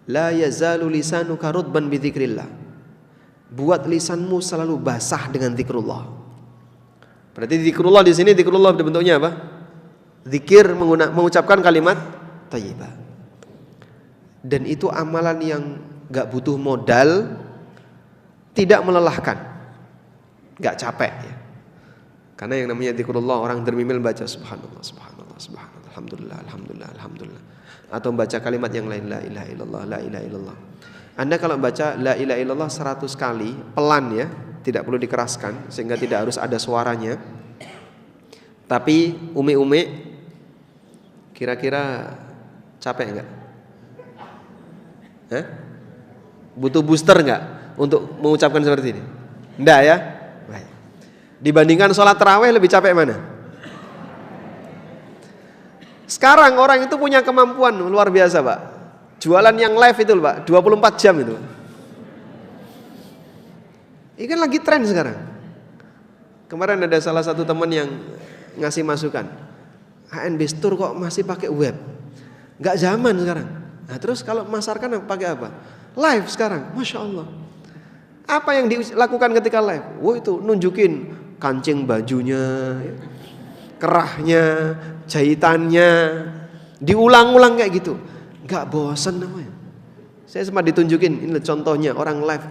S1: La yazalu lisanuka rutban bi dzikrillah. Buat lisanmu selalu basah dengan zikrullah. Berarti zikrullah di sini zikrullah bentuknya apa? Zikir mengucapkan kalimat thayyibah. Dan itu amalan yang enggak butuh modal, tidak melelahkan, enggak capek ya. Karena yang namanya zikrullah, orang dermimil baca subhanallah, subhanallah, subhanallah, alhamdulillah, alhamdulillah, alhamdulillah. Atau baca kalimat yang lain, la ilaha illallah, la ilaha illallah. Anda kalau baca la ilaha illallah 100 kali, pelan ya, tidak perlu dikeraskan, sehingga tidak harus ada suaranya. Tapi umi-umi, kira-kira capek enggak? Butuh booster enggak untuk mengucapkan seperti ini? Enggak ya? Dibandingkan sholat tarawih lebih capek mana? Sekarang orang itu punya kemampuan luar biasa Pak. Jualan yang live itu Pak, 24 jam itu. Ini kan lagi tren sekarang. Kemarin ada salah satu teman yang ngasih masukan, HNB Store kok masih pakai web? Gak zaman sekarang. Nah terus kalau masarkan pakai apa? Live sekarang, Masya Allah. Apa yang dilakukan ketika live? Wah itu nunjukin kancing bajunya, kerahnya, jahitannya, diulang-ulang kayak gitu. Gak bosan namanya. Saya sempat ditunjukin, ini contohnya orang live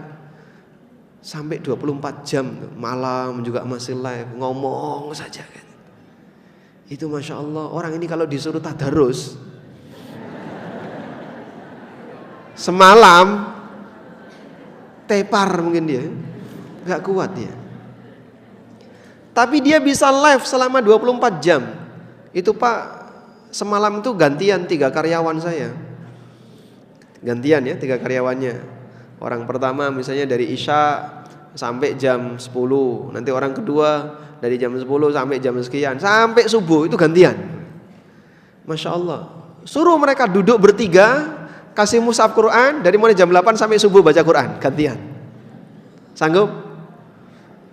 S1: sampai 24 jam, malam juga masih live, ngomong saja kan. Itu Masya Allah, orang ini kalau disuruh tadarus semalam tepar mungkin dia, gak kuat dia. Tapi dia bisa live selama 24 jam. Itu Pak, semalam itu gantian 3 karyawan saya. Gantian ya 3 karyawannya. Orang pertama misalnya dari Isya sampai jam 10. Nanti orang kedua dari jam 10 sampai jam sekian. Sampai subuh itu gantian. Masya Allah. Suruh mereka duduk bertiga, kasih mushaf Quran, dari mulai jam 8 sampai subuh baca Quran. Gantian. Sanggup?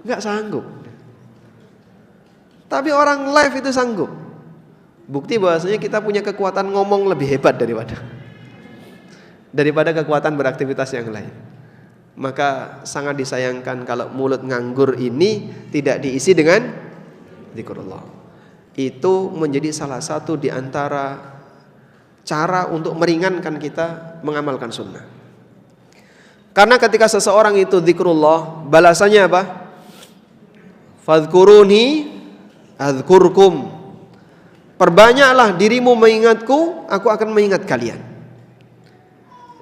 S1: Enggak sanggup. Tapi orang live itu sanggup. Bukti bahwasanya kita punya kekuatan ngomong lebih hebat daripada kekuatan beraktivitas yang lain. Maka sangat disayangkan kalau mulut nganggur ini tidak diisi dengan zikrullah. Itu menjadi salah satu di antara cara untuk meringankan kita mengamalkan sunnah. Karena ketika seseorang itu zikrullah, balasannya apa? Fadhkuruni adzkurkum. Perbanyaklah dirimu mengingatku, aku akan mengingat kalian.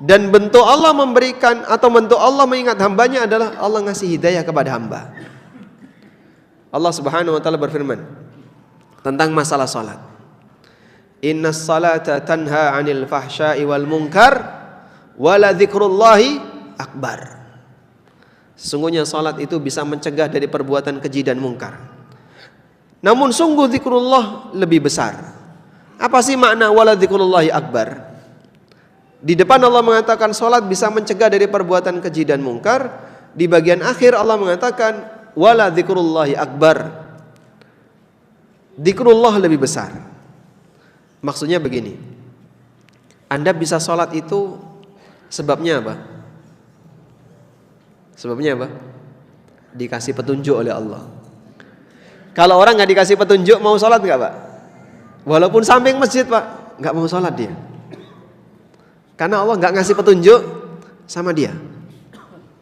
S1: Dan bentuk Allah memberikan atau bentuk Allah mengingat hambanya adalah Allah ngasih hidayah kepada hamba. Allah Subhanahu wa taala berfirman tentang masalah salat. Innas salata tanha 'anil fahsya'i wal munkar wa la dzikrullahi akbar. Sesungguhnya salat itu bisa mencegah dari perbuatan keji dan mungkar. Namun sungguh zikrullah lebih besar. Apa sih makna wala dzikrullahi akbar? Di depan Allah mengatakan salat bisa mencegah dari perbuatan keji dan mungkar. Di bagian akhir Allah mengatakan wala dzikrullahi akbar. Zikrullah lebih besar. Maksudnya begini. Anda bisa salat itu sebabnya apa? Sebabnya apa? Dikasih petunjuk oleh Allah. Kalau orang nggak dikasih petunjuk mau sholat nggak Pak? Walaupun samping masjid Pak, nggak mau sholat dia. Karena Allah nggak ngasih petunjuk sama dia.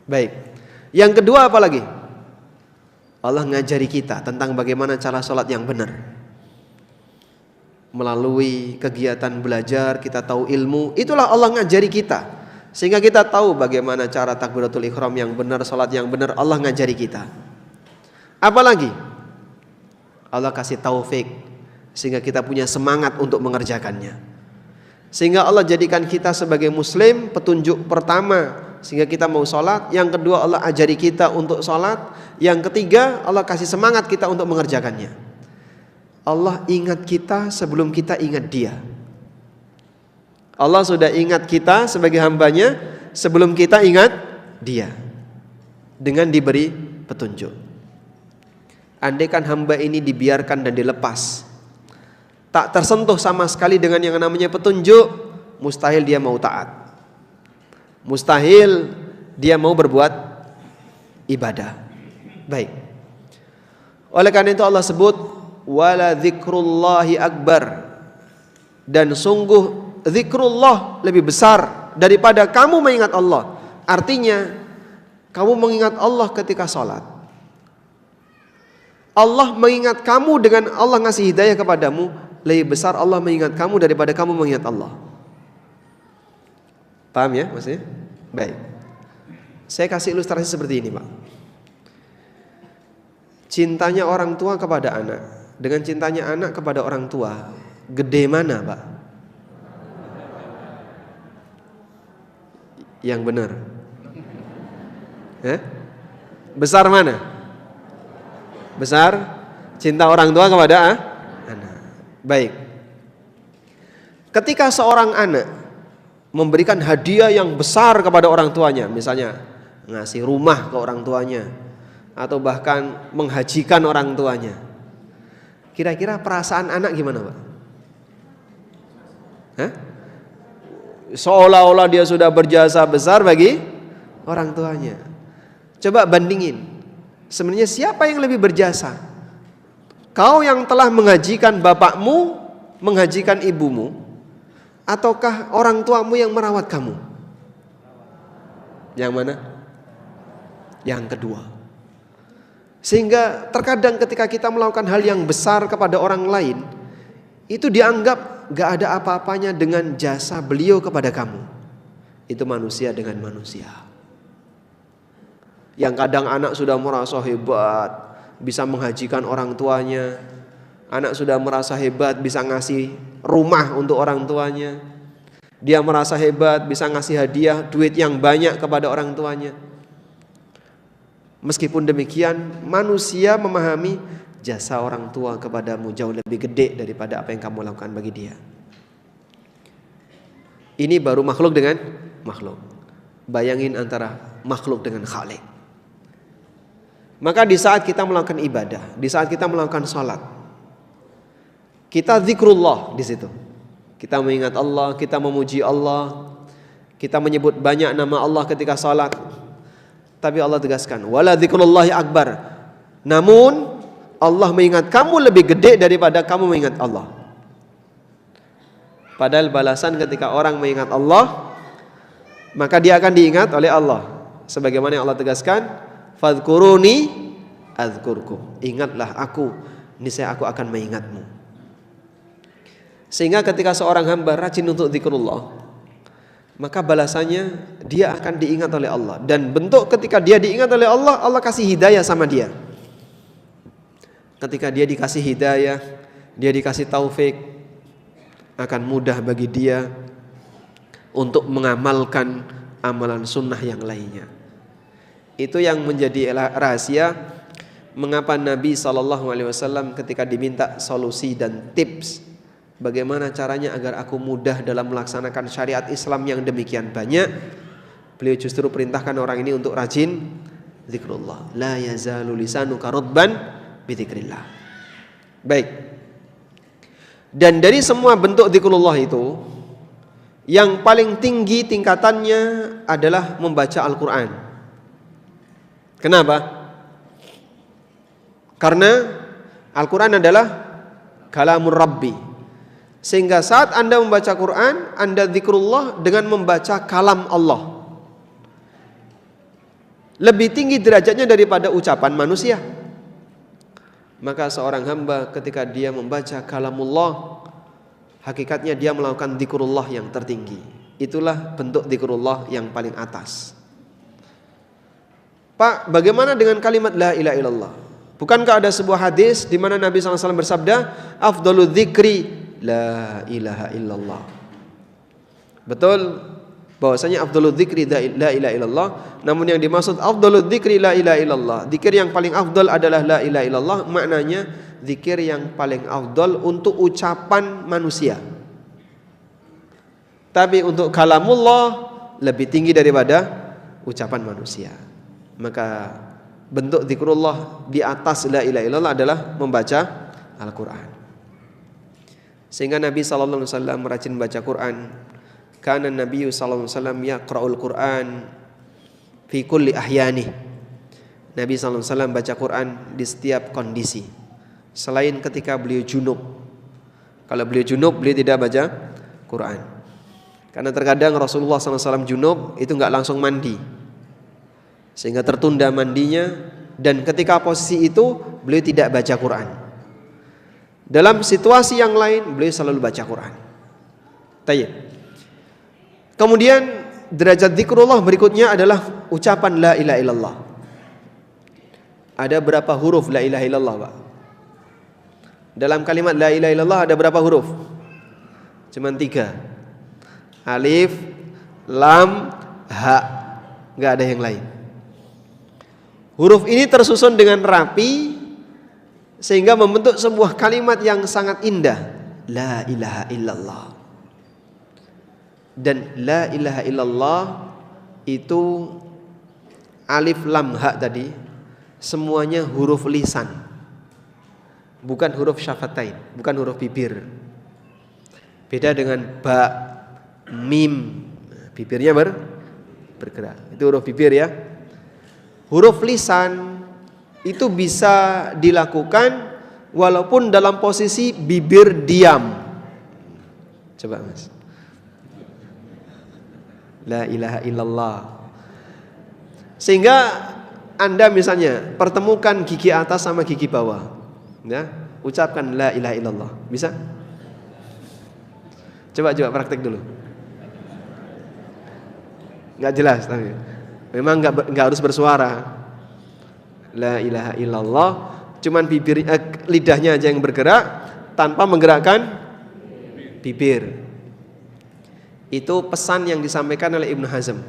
S1: Baik. Yang kedua apa lagi? Allah ngajari kita tentang bagaimana cara sholat yang benar. Melalui kegiatan belajar kita tahu ilmu. Itulah Allah ngajari kita. Sehingga kita tahu bagaimana cara takbiratul ihram yang benar, sholat yang benar. Allah ngajari kita. Apalagi? Allah kasih taufik sehingga kita punya semangat untuk mengerjakannya. Sehingga Allah jadikan kita sebagai muslim petunjuk pertama sehingga kita mau sholat. Yang kedua Allah ajari kita untuk sholat. Yang ketiga Allah kasih semangat kita untuk mengerjakannya. Allah ingat kita sebelum kita ingat Dia. Allah sudah ingat kita sebagai hambanya sebelum kita ingat Dia. Dengan diberi petunjuk. Andaikan hamba ini dibiarkan dan dilepas, tak tersentuh sama sekali dengan yang namanya petunjuk, mustahil dia mau taat. Mustahil dia mau berbuat ibadah. Baik. Oleh karena itu Allah sebut wala dzikrullahi akbar. Dan sungguh zikrullah lebih besar daripada kamu mengingat Allah. Artinya kamu mengingat Allah ketika sholat. Allah mengingat kamu dengan Allah ngasih hidayah kepadamu, lebih besar Allah mengingat kamu daripada kamu mengingat Allah. Paham ya maksudnya? Baik. Saya kasih ilustrasi seperti ini, Pak. Cintanya orang tua kepada anak dengan cintanya anak kepada orang tua, gede mana, Pak? Yang benar. Besar mana? Besar cinta orang tua kepada anak. Baik. Ketika seorang anak memberikan hadiah yang besar kepada orang tuanya, misalnya ngasih rumah ke orang tuanya atau bahkan menghajikan orang tuanya, kira-kira perasaan anak gimana, Pak? Seolah-olah dia sudah berjasa besar bagi orang tuanya. Coba bandingin, sebenarnya siapa yang lebih berjasa? Kau yang telah menghajikan bapakmu, menghajikan ibumu, ataukah orang tuamu yang merawat kamu? Yang mana? Yang kedua. Sehingga terkadang ketika kita melakukan hal yang besar kepada orang lain, itu dianggap gak ada apa-apanya dengan jasa beliau kepada kamu. Itu manusia dengan manusia. Yang kadang anak sudah merasa hebat, bisa menghajikan orang tuanya. Anak sudah merasa hebat, bisa ngasih rumah untuk orang tuanya. Dia merasa hebat, bisa ngasih hadiah, duit yang banyak kepada orang tuanya. Meskipun demikian, manusia memahami jasa orang tua kepadamu jauh lebih gede daripada apa yang kamu lakukan bagi dia. Ini baru makhluk dengan makhluk. Bayangin antara makhluk dengan Khalik. Maka di saat kita melakukan ibadah, di saat kita melakukan salat, kita zikrullah di situ. Kita mengingat Allah, kita memuji Allah, kita menyebut banyak nama Allah ketika salat. Tapi Allah tegaskan, wala dzikrullahi akbar. Namun Allah mengingat kamu lebih gede daripada kamu mengingat Allah. Padahal balasan ketika orang mengingat Allah, maka dia akan diingat oleh Allah. Sebagaimana yang Allah tegaskan, fadhkuruni adzkurkum. Ingatlah aku, niscaya aku akan mengingatmu. Sehingga ketika seorang hamba rajin untuk zikrullah, maka balasannya dia akan diingat oleh Allah. Dan bentuk ketika dia diingat oleh Allah, Allah kasih hidayah sama dia. Ketika dia dikasih hidayah, dia dikasih taufik, akan mudah bagi dia untuk mengamalkan amalan sunnah yang lainnya. Itu yang menjadi rahasia mengapa Nabi SAW ketika diminta solusi dan tips bagaimana caranya agar aku mudah dalam melaksanakan syariat Islam yang demikian banyak, beliau justru perintahkan orang ini untuk rajin zikrullah. La yazalu lisanuka radban bi dzikrillah. Baik. Dan dari semua bentuk zikrullah itu, yang paling tinggi tingkatannya adalah membaca Al-Quran. Kenapa? Karena Al-Quran adalah kalamur Rabbi. Sehingga saat Anda membaca Quran, Anda zikrullah dengan membaca kalam Allah. Lebih tinggi derajatnya daripada ucapan manusia. Maka seorang hamba ketika dia membaca kalamullah, hakikatnya dia melakukan zikrullah yang tertinggi. Itulah bentuk zikrullah yang paling atas. Pak, bagaimana dengan kalimat la ilaha illallah? Bukankah ada sebuah hadis di mana Nabi SAW bersabda, afdalu dzikri la ilaha illallah. Betul bahwasanya afdalul dzikri la ilaha illallah, namun yang dimaksud afdalul dzikri la ilaha illallah, zikir yang paling afdal adalah la ilaha illallah, maknanya zikir yang paling afdal untuk ucapan manusia. Tapi untuk kalamullah lebih tinggi daripada ucapan manusia. Maka bentuk zikrullah di atas la ilaha illallah adalah membaca Al-Quran. Sehingga Nabi sallallahu alaihi wasallam rajin baca Quran. Kana Nabi sallallahu alaihi wasallam yaqra'ul Quran fi kulli ahyani. Nabi sallallahu alaihi wasallam baca Quran di setiap kondisi, selain ketika beliau junub. Kalau beliau junub, beliau tidak baca Quran. Karena terkadang Rasulullah SAW junub itu nggak langsung mandi, sehingga tertunda mandinya, dan ketika posisi itu beliau tidak baca Quran. Dalam situasi yang lain beliau selalu baca Quran. Tayyib. Kemudian derajat zikrullah berikutnya adalah ucapan la ilaha illallah. Ada berapa huruf la ilaha illallah, Pak? Dalam kalimat la ilaha illallah ada berapa huruf? Cuman 3. Alif, lam, ha. Enggak ada yang lain. Huruf ini tersusun dengan rapi sehingga membentuk sebuah kalimat yang sangat indah. La ilaha illallah. Dan la ilaha illallah itu alif, lam, ha tadi semuanya huruf lisan, bukan huruf syafatain, bukan huruf bibir. Beda dengan ba, mim, bibirnya bergerak. Itu huruf bibir ya. Huruf lisan itu bisa dilakukan walaupun dalam posisi bibir diam. Coba Mas. La ilaha illallah. Sehingga Anda misalnya pertemukan gigi atas sama gigi bawah, ya, ucapkan la ilaha illallah. Bisa? Coba praktek dulu. Nggak jelas tapi memang nggak harus bersuara. La ilaha illallah, cuman lidahnya aja yang bergerak tanpa menggerakkan bibir. Itu pesan yang disampaikan oleh Ibnu Hazm.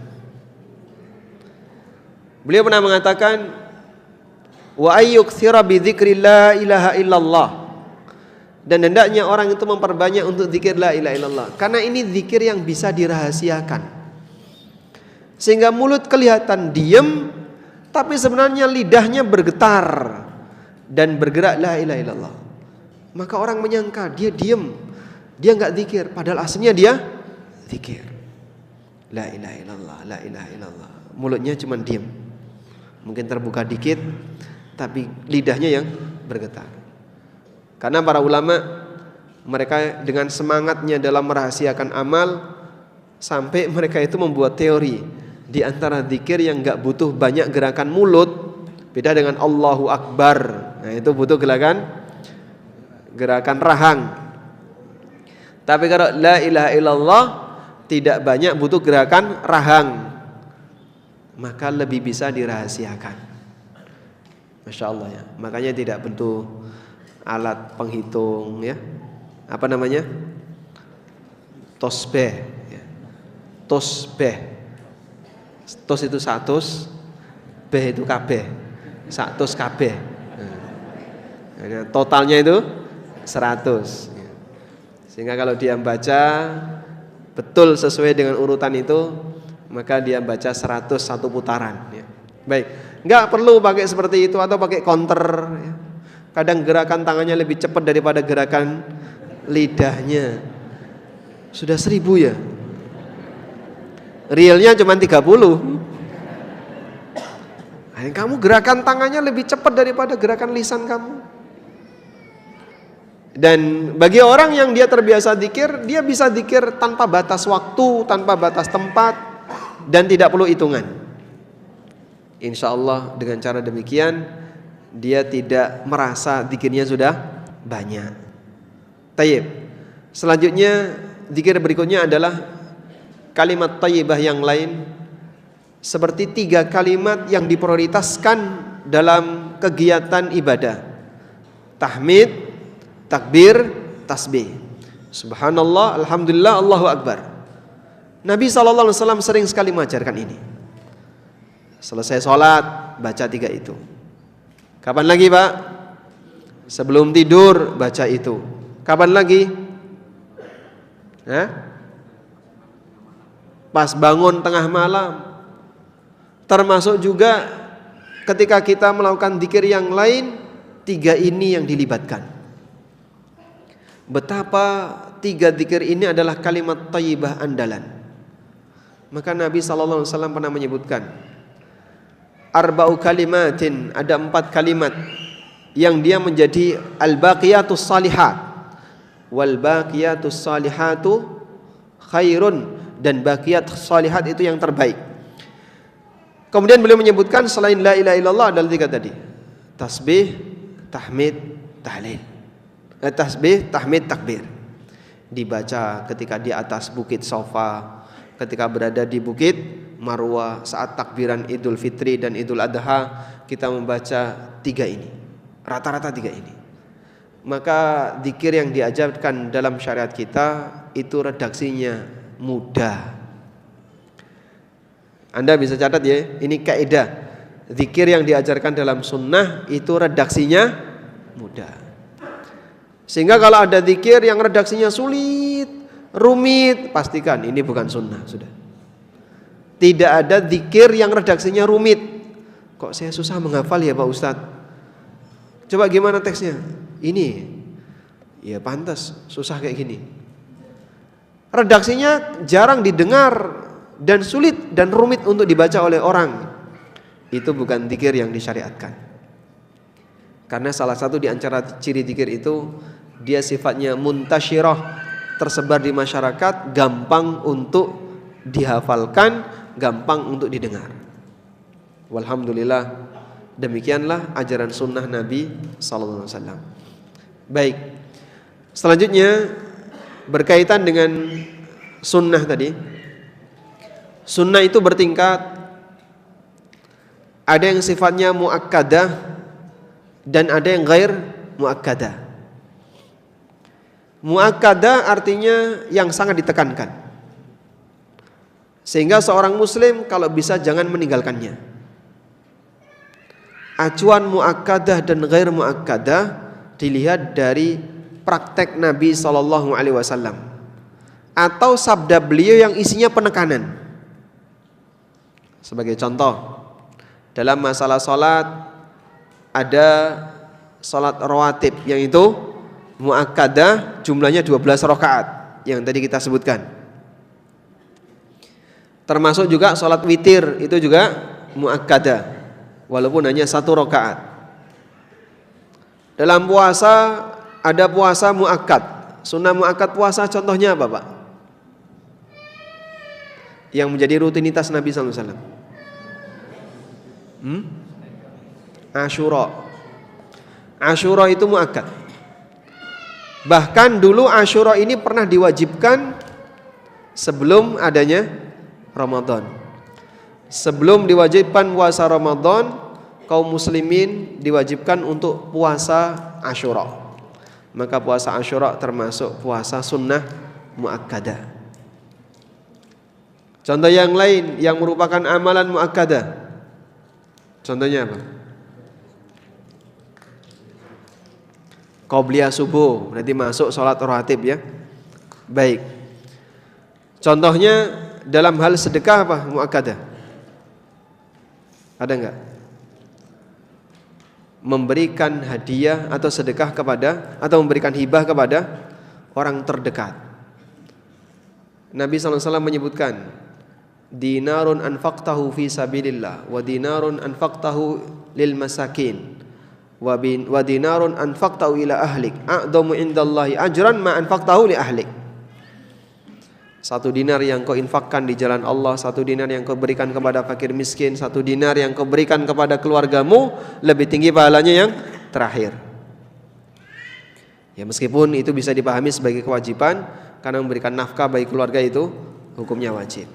S1: Beliau pernah mengatakan, wa ayyukthira bi dzikri la ilaha illallah. Dan hendaknya orang itu memperbanyak untuk zikir la ilaha illallah, karena ini zikir yang bisa dirahasiakan. Sehingga mulut kelihatan diam, tapi sebenarnya lidahnya bergetar dan bergerak la ilaha illallah. Maka orang menyangka dia diam, dia enggak zikir, padahal aslinya dia zikir. La ilaha illallah, la ilaha illallah. Mulutnya cuma diam. Mungkin terbuka dikit, tapi lidahnya yang bergetar. Karena para ulama, mereka dengan semangatnya dalam merahasiakan amal, sampai mereka itu membuat teori di antara zikir yang enggak butuh banyak gerakan mulut, beda dengan Allahu Akbar. Nah, itu butuh gerakan rahang. Tapi kalau la ilaha illallah tidak banyak butuh gerakan rahang, maka lebih bisa dirahasiakan. Masya Allah ya. Makanya tidak butuh alat penghitung ya. Apa namanya? Tosbeh ya. Tosbeh. Tos itu 100, beh itu kabeh. 100 kabeh. Nah, totalnya itu 100. Sehingga kalau dia baca betul sesuai dengan urutan itu, maka dia baca 101 putaran ya. Baik, enggak perlu pakai seperti itu atau pakai counter ya. Kadang gerakan tangannya lebih cepat daripada gerakan lidahnya. Sudah 1000 ya. Realnya cuma 30. Kamu gerakan tangannya lebih cepat daripada gerakan lisan kamu. Dan bagi orang yang dia terbiasa zikir, dia bisa zikir tanpa batas waktu, tanpa batas tempat, dan tidak perlu hitungan. Insya Allah dengan cara demikian dia tidak merasa zikirnya sudah banyak. Tayyib. Selanjutnya zikir berikutnya adalah kalimat thayyibah yang lain, seperti 3 kalimat yang diprioritaskan dalam kegiatan ibadah: tahmid, takbir, tasbih. Subhanallah, alhamdulillah, Allahu akbar. Nabi SAW sering sekali mengajarkan ini. Selesai sholat baca 3 itu. Kapan lagi Pak? Sebelum tidur baca itu. Kapan lagi? Pas bangun tengah malam. Termasuk juga ketika kita melakukan zikir yang lain, 3 ini yang dilibatkan. betapa 3 zikir ini adalah kalimat thayyibah andalan. Maka Nabi sallallahu alaihi wasallam pernah menyebutkan arba'u kalimatin, ada 4 kalimat yang dia menjadi al-baqiyatus salihat. Wal baqiyatus salihatu khairun, dan baqiyat salihat itu yang terbaik. Kemudian beliau menyebutkan selain la ilaha illallah adalah 3 tadi. Tasbih, tahmid, tahlil. Tasbih, tahmid, takbir. Dibaca ketika di atas bukit Safa, ketika berada di bukit Marwah, saat takbiran Idul Fitri dan Idul Adha, kita membaca 3 ini. Rata-rata 3 ini. Maka zikir yang diajarkan dalam syariat kita itu redaksinya mudah. Anda bisa catat ya, ini kaidah. Zikir yang diajarkan dalam sunnah itu redaksinya mudah. Sehingga kalau ada zikir yang redaksinya sulit, rumit, pastikan ini bukan sunnah sudah. Tidak ada zikir yang redaksinya rumit. Kok saya susah menghafal ya Pak Ustadz? Coba gimana teksnya? Ini, ya pantas susah kayak gini. Redaksinya jarang didengar dan sulit dan rumit untuk dibaca oleh orang. Itu bukan zikir yang disyariatkan. Karena salah satu di antara ciri zikir itu dia sifatnya muntasyirah, tersebar di masyarakat, gampang untuk dihafalkan, gampang untuk didengar. Walhamdulillah, demikianlah ajaran sunnah Nabi sallallahu alaihi wasallam. Baik. Selanjutnya berkaitan dengan sunnah tadi. Sunnah itu bertingkat. Ada yang sifatnya muakkadah dan ada yang ghair muakkadah. Muakkadah artinya yang sangat ditekankan, sehingga seorang muslim kalau bisa jangan meninggalkannya. Acuan muakkadah dan ghair muakkadah dilihat dari praktek Nabi SAW atau sabda beliau yang isinya penekanan. Sebagai contoh, dalam masalah sholat ada sholat rawatib yang itu muakkadah, jumlahnya 12 rakaat yang tadi kita sebutkan. Termasuk juga sholat witir itu juga muakkadah, walaupun hanya 1 rakaat. Dalam puasa ada puasa muakkad. Sunnah muakkad puasa contohnya apa Pak? Yang menjadi rutinitas Nabi SAW. Asyura. Asyura itu muakkad. Bahkan dulu Asyura ini pernah diwajibkan sebelum adanya Ramadan. Sebelum diwajibkan puasa Ramadan, kaum muslimin diwajibkan untuk puasa Asyura. Maka puasa Asyura termasuk puasa sunnah muakkadah. Contoh yang lain yang merupakan amalan muakkadah. Contohnya apa? Qobliyah subuh, berarti masuk sholat rawatib ya. Baik. Contohnya dalam hal sedekah apa muakkadah? Ada enggak? Memberikan hadiah atau sedekah kepada, atau memberikan hibah kepada orang terdekat. Nabi SAW menyebutkan, dinarun anfaqtahu fi sabilillah, wa dinarun anfaqtahu lil masakin, wa dinarun anfaqtahu ila ahlik, a'dhamu indallahi ajran ma anfaqtahu li ahlik. 1 dinar yang kau infakkan di jalan Allah, 1 dinar yang kau berikan kepada fakir miskin, 1 dinar yang kau berikan kepada keluargamu, lebih tinggi pahalanya yang terakhir. Ya meskipun itu bisa dipahami sebagai kewajiban, karena memberikan nafkah bagi keluarga itu hukumnya wajib.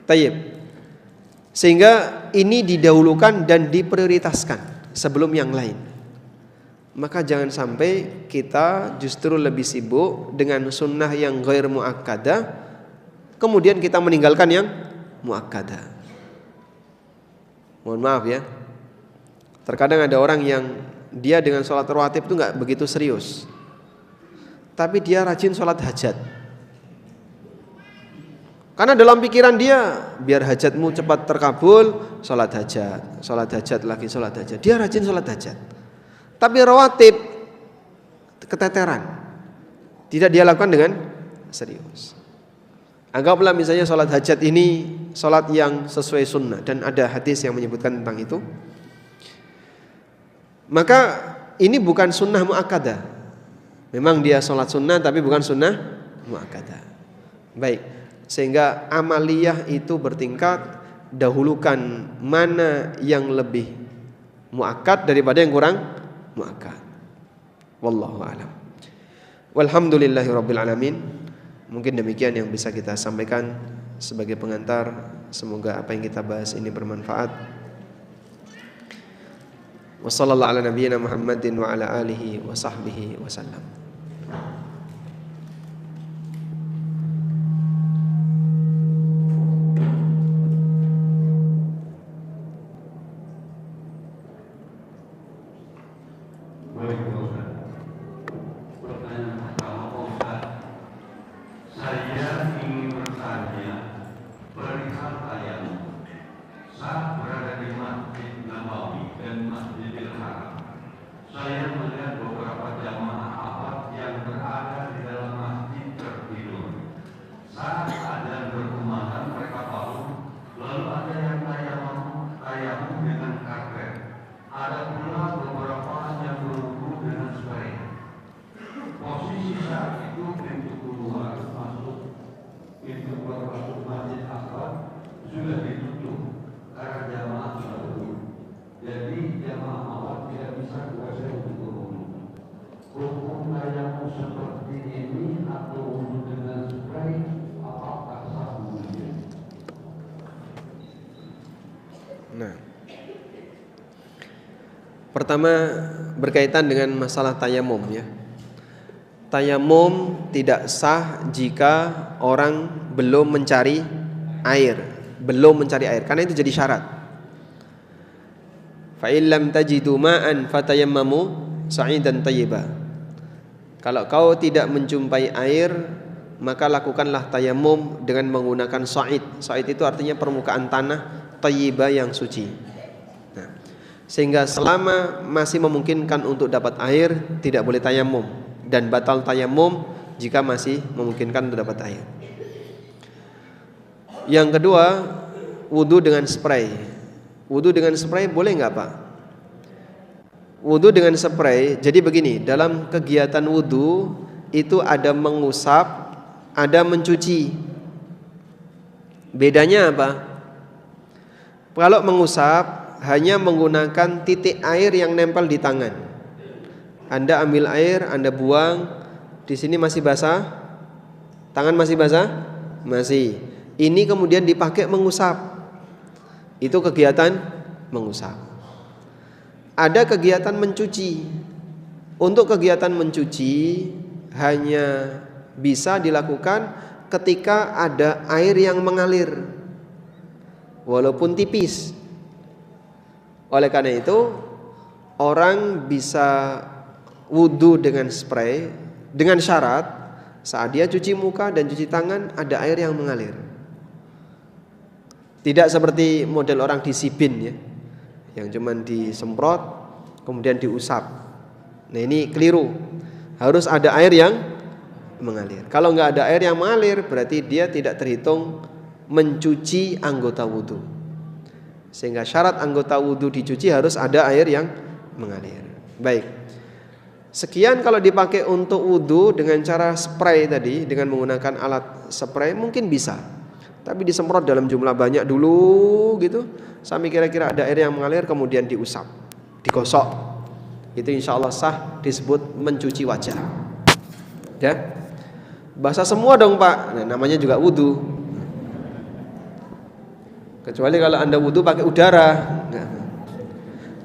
S1: Tayyib. Sehingga ini didahulukan dan diprioritaskan sebelum yang lain. Maka jangan sampai kita justru lebih sibuk dengan sunnah yang ghair muakkadah, kemudian kita meninggalkan yang muakkadah. Mohon maaf ya, terkadang ada orang yang dia dengan sholat rawatib itu gak begitu serius, tapi dia rajin sholat hajat. Karena dalam pikiran dia, biar hajatmu cepat terkabul, sholat hajat lagi sholat hajat. Dia rajin sholat hajat. Tapi rawatib keteteran. Tidak dia lakukan dengan serius. Anggaplah misalnya sholat hajat ini sholat yang sesuai sunnah dan ada hadis yang menyebutkan tentang itu. Maka ini bukan sunnah muakkadah. Memang dia sholat sunnah tapi bukan sunnah muakkadah. Baik, sehingga amaliyah itu bertingkat, dahulukan mana yang lebih muakkad daripada yang kurang muakkad. Wallahu a'lam. Walhamdulillahirabbil alamin. Mungkin demikian yang bisa kita sampaikan sebagai pengantar. Semoga apa yang kita bahas ini bermanfaat. Wassallallahu ala nabiyyina Muhammadin wa ala alihi wa sahbihi wasallam. Pertama berkaitan dengan masalah tayamum ya. Tayamum tidak sah jika orang belum mencari air, karena itu jadi syarat. Fa in lam tajidu ma'an fatayammamu sa'idan thayyiba. Kalau kau tidak menjumpai air, maka lakukanlah tayamum dengan menggunakan sa'id. Sa'id itu artinya permukaan tanah thayyiba yang suci. Sehingga selama masih memungkinkan untuk dapat air, tidak boleh tayamum, dan batal tayamum jika masih memungkinkan untuk dapat air. Yang kedua, wudu dengan spray. Wudu dengan spray boleh nggak Pak? Wudu dengan spray, jadi begini, dalam kegiatan wudu itu ada mengusap, ada mencuci. Bedanya apa? Kalau mengusap hanya menggunakan titik air yang nempel di tangan. Anda ambil air, Anda buang, di sini masih basah, tangan masih basah, masih. Ini kemudian dipakai mengusap. Itu kegiatan mengusap. Ada kegiatan mencuci. Untuk kegiatan mencuci hanya bisa dilakukan ketika ada air yang mengalir, walaupun tipis. Oleh karena itu, orang bisa wudu dengan spray dengan syarat saat dia cuci muka dan cuci tangan ada air yang mengalir. Tidak seperti model orang disibin ya, yang cuman disemprot kemudian diusap. Nah ini keliru. Harus ada air yang mengalir. Kalau nggak ada air yang mengalir, berarti dia tidak terhitung mencuci anggota wudu. Sehingga syarat anggota wudu dicuci harus ada air yang mengalir. Baik. Sekian kalau dipakai untuk wudu dengan cara spray tadi, dengan menggunakan alat spray mungkin bisa. Tapi disemprot dalam jumlah banyak dulu gitu, sampai kira-kira ada air yang mengalir kemudian diusap, digosok. Itu insya Allah sah, disebut mencuci wajah. Ya. Basah semua dong Pak. Nah, namanya juga wudu. Kecuali kalau Anda wudu pakai udara. Nah,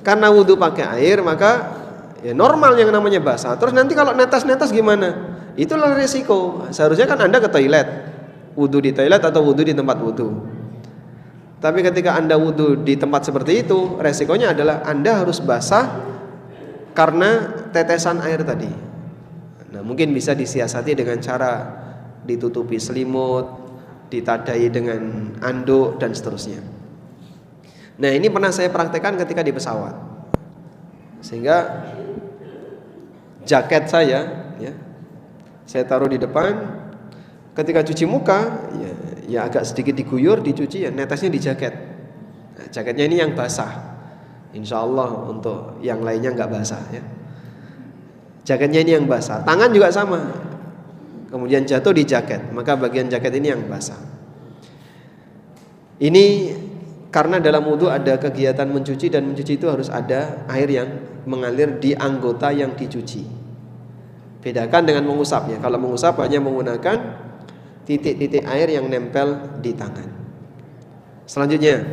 S1: karena wudu pakai air maka ya normal yang namanya basah. Terus nanti kalau netes-netes gimana? Itulah risiko. Seharusnya kan Anda ke toilet, wudu di toilet atau wudu di tempat wudu. Tapi ketika Anda wudu di tempat seperti itu, resikonya adalah Anda harus basah karena tetesan air tadi. Nah, mungkin bisa disiasati dengan cara ditutupi selimut, ditadai dengan anduk dan seterusnya. Nah, ini pernah saya praktekkan ketika di pesawat. Sehingga jaket saya ya, Saya taruh di depan. Ketika cuci muka, ya agak sedikit diguyur, dicuci, ya netesnya di jaket. Nah, jaketnya ini yang basah. Insya Allah untuk yang lainnya nggak basah ya. Jaketnya ini yang basah. Tangan juga sama. Kemudian jatuh di jaket, maka bagian jaket ini yang basah. Ini karena dalam wudu ada kegiatan mencuci, dan mencuci itu harus ada air yang mengalir di anggota yang dicuci. Bedakan dengan mengusap ya. Kalau mengusap hanya menggunakan titik-titik air yang nempel di tangan. Selanjutnya,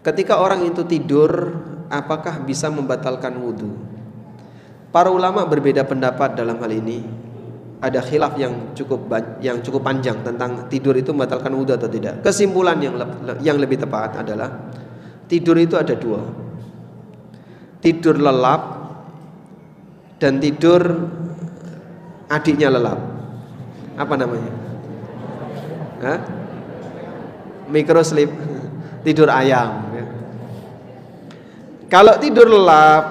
S1: ketika orang itu tidur, apakah bisa membatalkan wudu? Para ulama berbeda pendapat dalam hal ini. Ada khilaf yang cukup panjang tentang tidur itu membatalkan wudu atau tidak. Kesimpulan yang lebih tepat adalah tidur itu ada dua. Tidur lelap dan tidur adiknya lelap. Apa namanya? Microsleep, tidur ayam ya. Kalau tidur lelap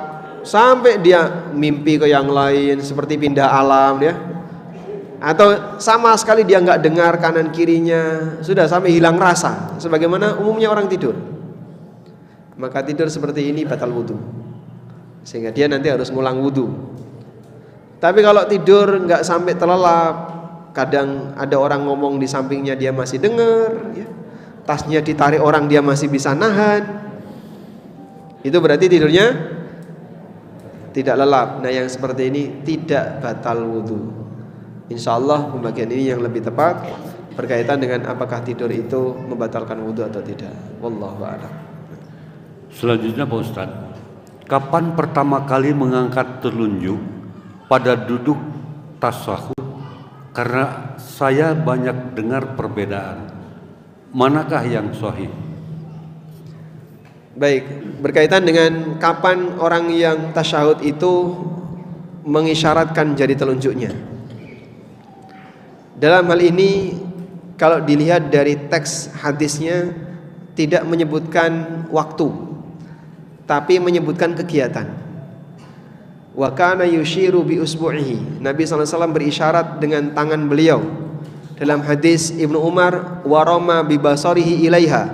S1: sampai dia mimpi ke yang lain seperti pindah alam ya, atau sama sekali dia nggak dengar kanan kirinya, sudah sampai hilang rasa sebagaimana umumnya orang tidur, maka tidur seperti ini batal wudu, sehingga dia nanti harus ngulang wudu. Tapi kalau tidur nggak sampai terlelap, kadang ada orang ngomong di sampingnya dia masih dengar ya, tasnya ditarik orang dia masih bisa nahan, itu berarti tidurnya tidak lelap. Nah yang seperti ini tidak batal wudu. Insyaallah pembagian ini yang lebih tepat berkaitan dengan apakah tidur itu membatalkan wudu atau tidak. Wallahu a'lam.
S2: Selanjutnya Pak Ustadz, kapan pertama kali mengangkat telunjuk pada duduk tasyahud? Karena saya banyak dengar perbedaan. Manakah yang sahih?
S1: Baik, berkaitan dengan kapan orang yang tasyahud itu mengisyaratkan jari telunjuknya. Dalam hal ini kalau dilihat dari teks hadisnya tidak menyebutkan waktu, tapi menyebutkan kegiatan. Wa kana yushiru bi usbu'ihi. Nabi SAW berisyarat dengan tangan beliau. Dalam hadis Ibnu Umar, wa rama bi basarihi ilaiha,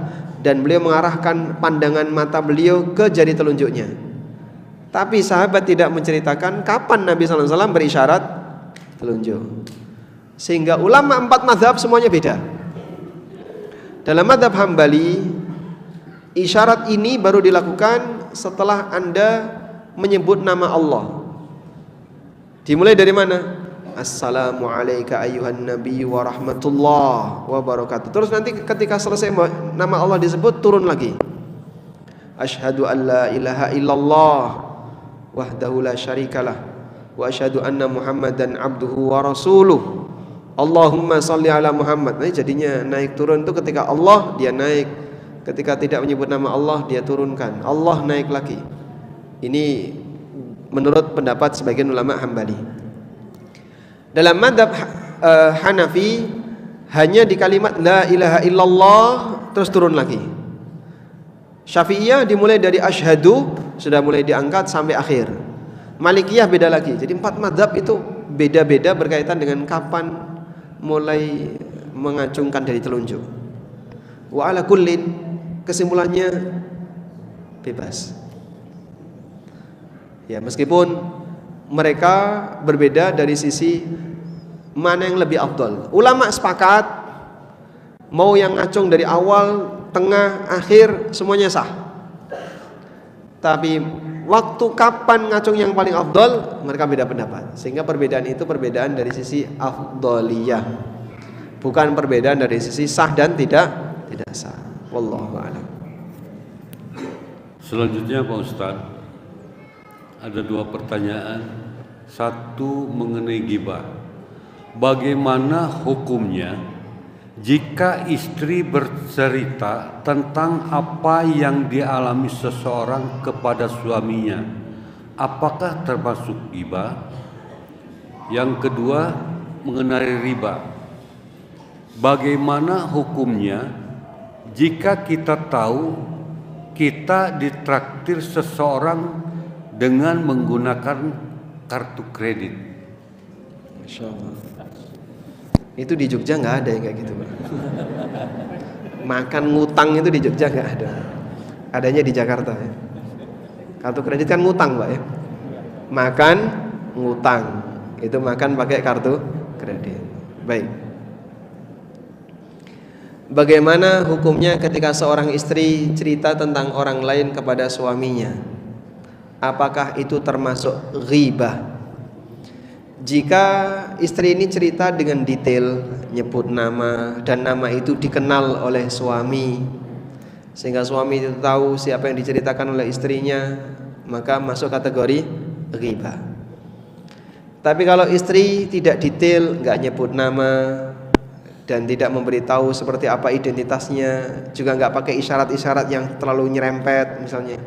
S1: dan beliau mengarahkan pandangan mata beliau ke jari telunjuknya. Tapi sahabat tidak menceritakan kapan Nabi SAW berisyarat telunjuk. Sehingga ulama 4 mazhab semuanya beda. Dalam mazhab Hambali, isyarat ini baru dilakukan setelah Anda menyebut nama Allah. Dimulai dari mana? Assalamualaikum ayyuhan nabi wa rahmatullah wa barakatuh. Terus nanti ketika selesai nama Allah disebut, turun lagi. Asyhadu an la ilaha illallah wahdahu la syarikalah wa asyhadu anna Muhammadan abduhu wa rasuluh. Allahumma sholli ala Muhammad. Nah, jadinya naik turun itu ketika Allah dia naik, ketika tidak menyebut nama Allah dia turunkan. Allah naik lagi. Ini menurut pendapat sebagian ulama Hambali. Dalam mazhab Hanafi hanya di kalimat la ilaha illallah terus turun lagi. Syafi'iyah dimulai dari asyhadu sudah mulai diangkat sampai akhir. Malikiyah beda lagi. Jadi 4 mazhab itu beda-beda berkaitan dengan kapan mulai mengacungkan dari telunjuk. Wa ala kullin, kesimpulannya bebas. Ya, meskipun mereka berbeda dari sisi mana yang lebih afdal. Ulama sepakat mau yang ngacung dari awal, tengah, akhir semuanya sah. Tapi waktu kapan ngacung yang paling afdal, mereka beda pendapat. Sehingga perbedaan itu perbedaan dari sisi afdaliyah, bukan perbedaan dari sisi sah dan tidak sah. Wallahu a'lam.
S2: Selanjutnya Pak Ustadz, ada 2 pertanyaan. Satu mengenai ghibah. Bagaimana hukumnya jika istri bercerita tentang apa yang dialami seseorang kepada suaminya? Apakah termasuk ghibah? Yang kedua mengenai riba. Bagaimana hukumnya jika kita tahu kita ditraktir seseorang dengan menggunakan kartu kredit?
S1: Masya Allah. Itu di Jogja nggak ada yang kayak gitu, Pak. Makan ngutang itu di Jogja nggak ada. Adanya di Jakarta ya. Kartu kredit kan ngutang, Pak ya. Makan ngutang. Itu makan pakai kartu kredit. Baik. Bagaimana hukumnya ketika seorang istri cerita tentang orang lain kepada suaminya? Apakah itu termasuk ghibah? Jika istri ini cerita dengan detail, nyebut nama, dan nama itu dikenal oleh suami, sehingga suami itu tahu siapa yang diceritakan oleh istrinya, maka masuk kategori ghibah. Tapi kalau istri tidak detail, nggak nyebut nama, dan tidak memberitahu seperti apa identitasnya, juga nggak pakai isyarat-isyarat yang terlalu nyerempet, misalnya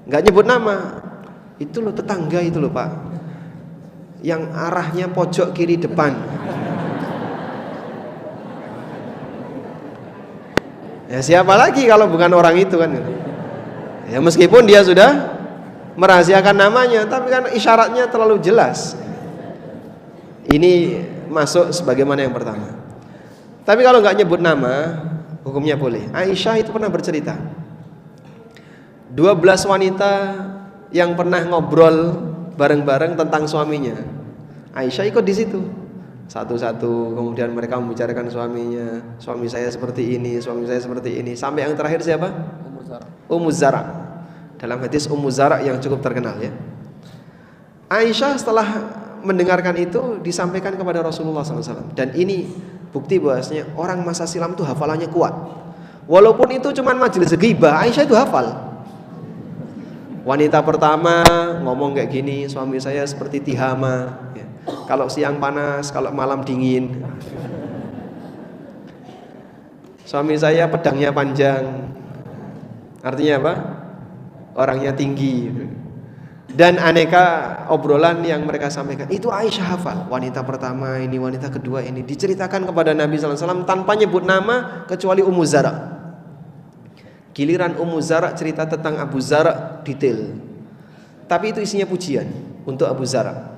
S1: nggak nyebut nama, itu loh tetangga itu loh Pak, yang arahnya pojok kiri depan. Ya siapa lagi kalau bukan orang itu kan? Ya meskipun dia sudah merahasiakan namanya, tapi kan isyaratnya terlalu jelas. Ini masuk sebagaimana yang pertama. Tapi kalau nggak nyebut nama, hukumnya boleh. Aisyah itu pernah bercerita, 12 wanita yang pernah ngobrol bareng-bareng tentang suaminya. Aisyah ikut di situ. Satu-satu kemudian mereka membicarakan suaminya. Suami saya seperti ini, suami saya seperti ini. Sampai yang terakhir siapa? Ummu Zara. Dalam hadis Ummu Zara yang cukup terkenal ya. Aisyah setelah mendengarkan itu disampaikan kepada Rasulullah SAW. Dan ini bukti bahwasanya orang masa silam itu hafalannya kuat. Walaupun itu cuma majelis ghibah, Aisyah itu hafal. Wanita pertama ngomong kayak gini, suami saya seperti Tihama ya. Kalau siang panas, kalau malam dingin. Suami saya pedangnya panjang. Artinya apa? Orangnya tinggi. Dan aneka obrolan yang mereka sampaikan, itu Aisyah hafal. Wanita pertama ini, wanita kedua ini, diceritakan kepada Nabi SAW tanpa nyebut nama kecuali Ummu Zara. Giliran Ummu Zara cerita tentang Abu Zara detail. Tapi itu isinya pujian untuk Abu Zara.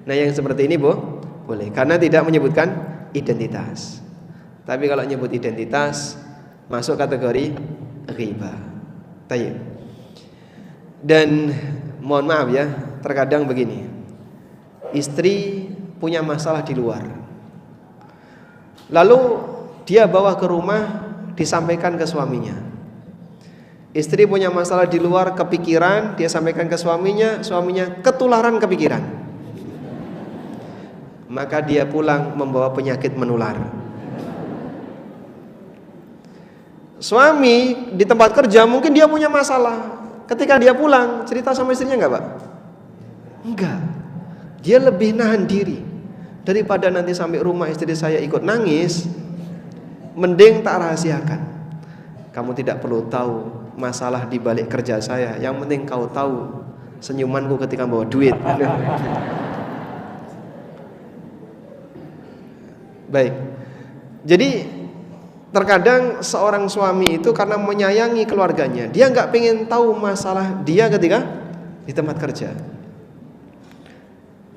S1: Nah yang seperti ini boleh, karena tidak menyebutkan identitas. Tapi kalau nyebut identitas masuk kategori ghibah. Tayyib. Dan mohon maaf ya, terkadang begini, istri punya masalah di luar, lalu dia bawa ke rumah disampaikan ke suaminya. Istri punya masalah di luar, kepikiran, dia sampaikan ke suaminya, suaminya ketularan kepikiran, maka dia pulang membawa penyakit menular. Suami di tempat kerja mungkin dia punya masalah, ketika dia pulang cerita sama istrinya enggak Pak? Enggak. Dia lebih nahan diri. Daripada nanti sampai rumah istri saya ikut nangis, mending tak rahasiakan. Kamu tidak perlu tahu masalah di balik kerja saya, yang penting kau tahu senyumanku ketika bawa duit. Baik. Jadi terkadang seorang suami itu karena menyayangi keluarganya, dia nggak pengen tahu masalah dia ketika di tempat kerja.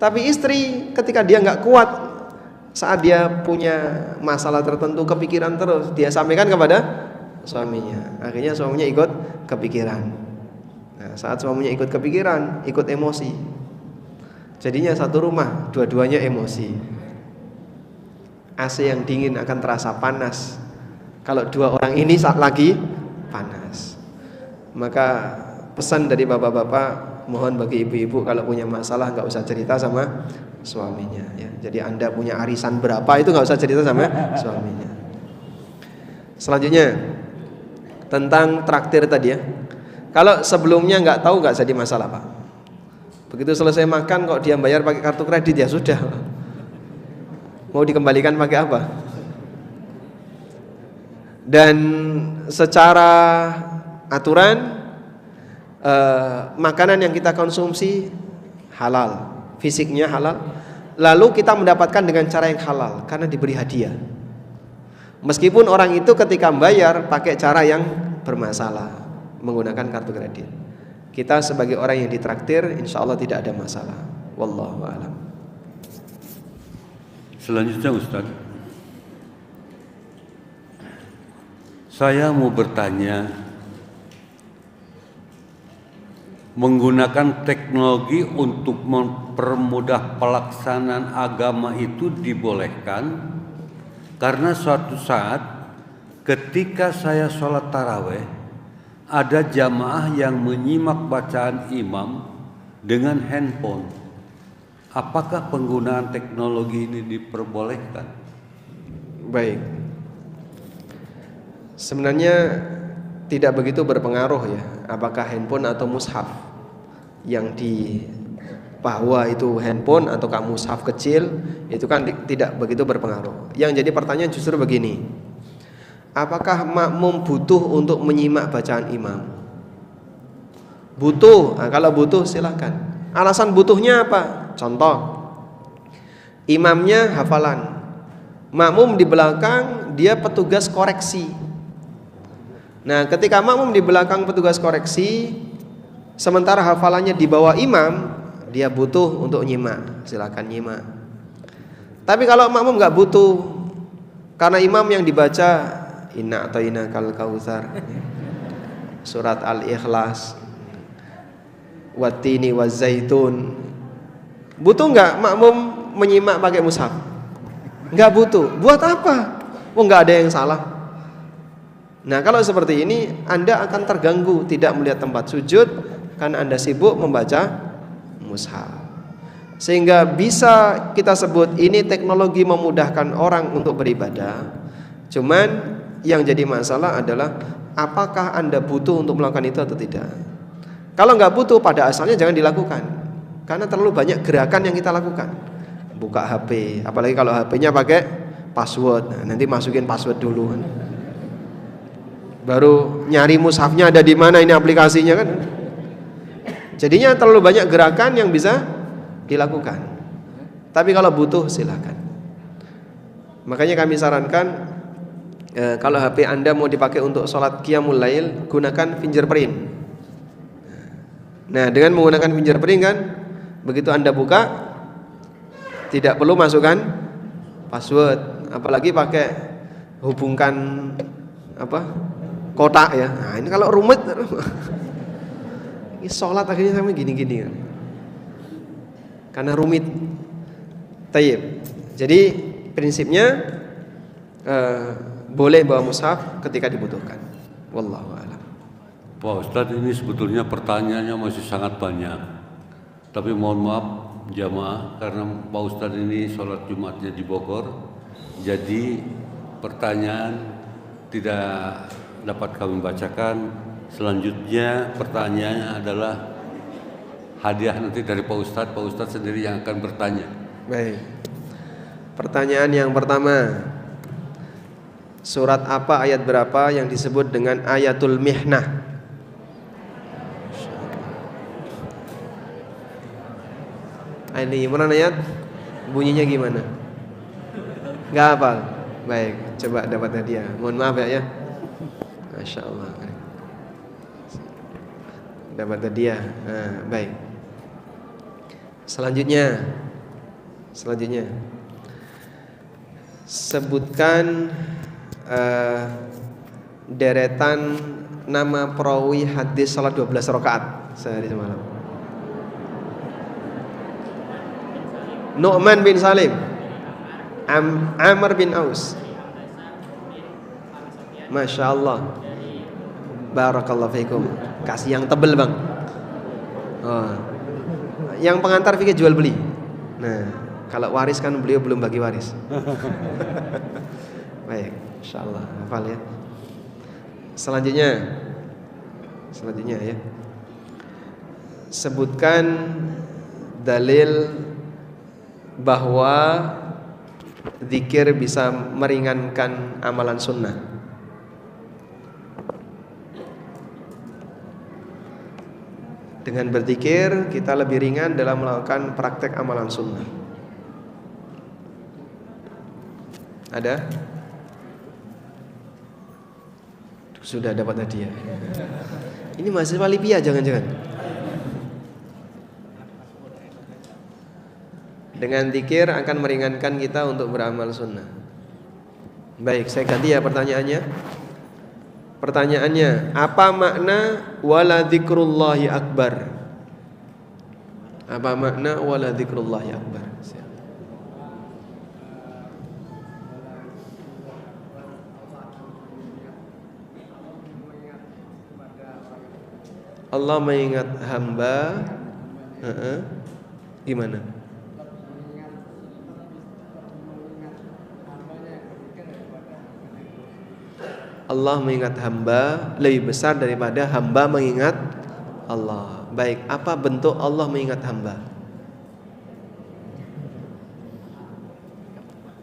S1: Tapi istri ketika dia nggak kuat saat dia punya masalah tertentu, kepikiran terus, dia sampaikan kepada suaminya. Akhirnya suaminya ikut kepikiran. Nah, saat suaminya ikut kepikiran, ikut emosi, jadinya satu rumah dua-duanya emosi. AC yang dingin akan terasa panas kalau dua orang ini saat lagi panas. Maka pesan dari bapak-bapak, mohon bagi ibu-ibu kalau punya masalah nggak usah cerita sama suaminya ya. Jadi Anda punya arisan berapa itu nggak usah cerita sama suaminya. Selanjutnya tentang traktir tadi ya. Kalau sebelumnya nggak tahu nggak jadi masalah Pak. Begitu selesai makan kok dia bayar pakai kartu kredit, ya sudah. Mau dikembalikan pakai apa? Dan secara aturan makanan yang kita konsumsi halal, fisiknya halal, lalu kita mendapatkan dengan cara yang halal karena diberi hadiah. Meskipun orang itu ketika membayar pakai cara yang bermasalah, menggunakan kartu kredit, kita sebagai orang yang ditraktir insya Allah tidak ada masalah. Wallahu a'lam.
S2: Selanjutnya Ustaz, saya mau bertanya, menggunakan teknologi untuk mempermudah pelaksanaan agama itu dibolehkan? Karena suatu saat ketika saya sholat taraweh, ada jamaah yang menyimak bacaan imam dengan handphone. Apakah penggunaan teknologi ini diperbolehkan?
S1: Baik. Sebenarnya tidak begitu berpengaruh ya, apakah handphone atau mushaf. Yang dibawa itu handphone ataukah mushaf kecil, itu kan tidak begitu berpengaruh. Yang jadi pertanyaan justru begini, apakah makmum butuh untuk menyimak bacaan imam? Butuh. Nah, kalau butuh silakan. Alasan butuhnya apa? Contoh, imamnya hafalan, makmum di belakang dia petugas koreksi. Nah, ketika makmum di belakang petugas koreksi, sementara hafalannya di bawah imam, dia butuh untuk nyimak, silakan nyimak. Tapi kalau makmum nggak butuh, karena imam yang dibaca inna atau inna kal kautsar, surat al-ikhlas, watini wazaitun, butuh nggak makmum menyimak pakai mushaf? Nggak butuh. Buat apa? Oh, nggak ada yang salah. Nah, kalau seperti ini Anda akan terganggu, tidak melihat tempat sujud karena Anda sibuk membaca mushaf. Sehingga bisa kita sebut ini teknologi memudahkan orang untuk beribadah. Cuman yang jadi masalah adalah apakah Anda butuh untuk melakukan itu atau tidak. Kalau nggak butuh, pada asalnya jangan dilakukan, karena terlalu banyak gerakan yang kita lakukan. Buka HP, apalagi kalau HP-nya pakai password. Nah, nanti masukin password dulu kan. Baru nyari mushafnya ada di mana, ini aplikasinya kan. Jadinya terlalu banyak gerakan yang bisa dilakukan. Tapi kalau butuh silakan. Makanya kami sarankan, kalau HP Anda mau dipakai untuk sholat qiyamul lail, gunakan fingerprint. Nah, dengan menggunakan fingerprint kan, begitu Anda buka, tidak perlu masukkan password, apalagi pakai hubungkan kotak ya. Nah, ini kalau rumit, ini sholat akhirnya sampai gini-gini kan, karena rumit. Tayyib. Jadi prinsipnya boleh bawa mushaf ketika dibutuhkan. Wallahu a'lam.
S2: Pak Ustadz, ini sebetulnya pertanyaannya masih sangat banyak, tapi mohon maaf jamaah, karena Pak Ustadz ini sholat Jumatnya di Bogor, jadi pertanyaan tidak dapat kami bacakan. Selanjutnya pertanyaannya adalah hadiah nanti dari Pak Ustadz sendiri yang akan bertanya. Baik.
S1: Pertanyaan yang pertama, surat apa, ayat berapa yang disebut dengan ayatul mihnah? Ali Imran ayat bunyinya gimana? Gak hafal. Baik, coba dapat hadiah. Mohon maaf ya. Masya Allah. Dapat hadiah. Nah, baik. Selanjutnya sebutkan deretan nama perawi hadis salat 12 rakaat sehari semalam. Nu'man bin Salim, Amr bin Aus. Masya Allah. Barakallahu fikum. Kasih yang tebel bang. Oh. Yang pengantar fikih jual beli. Nah, kalau waris kan beliau belum bagi waris. Baik, Insya Allah hafal ya. Selanjutnya ya. Sebutkan dalil bahwa zikir bisa meringankan amalan sunnah. Dengan berzikir kita lebih ringan dalam melakukan praktek amalan sunnah. Ada? Sudah dapat hadiah. Ini mahasiswa Libya jangan-jangan. Dengan zikir akan meringankan kita untuk beramal sunnah. Baik, saya ganti ya pertanyaannya. Pertanyaannya, apa makna wala dzikrullahi akbar? Apa makna wala dzikrullahi akbar? Allah mengingat hamba, gimana? Allah mengingat hamba lebih besar daripada hamba mengingat Allah. Baik, apa bentuk Allah mengingat hamba?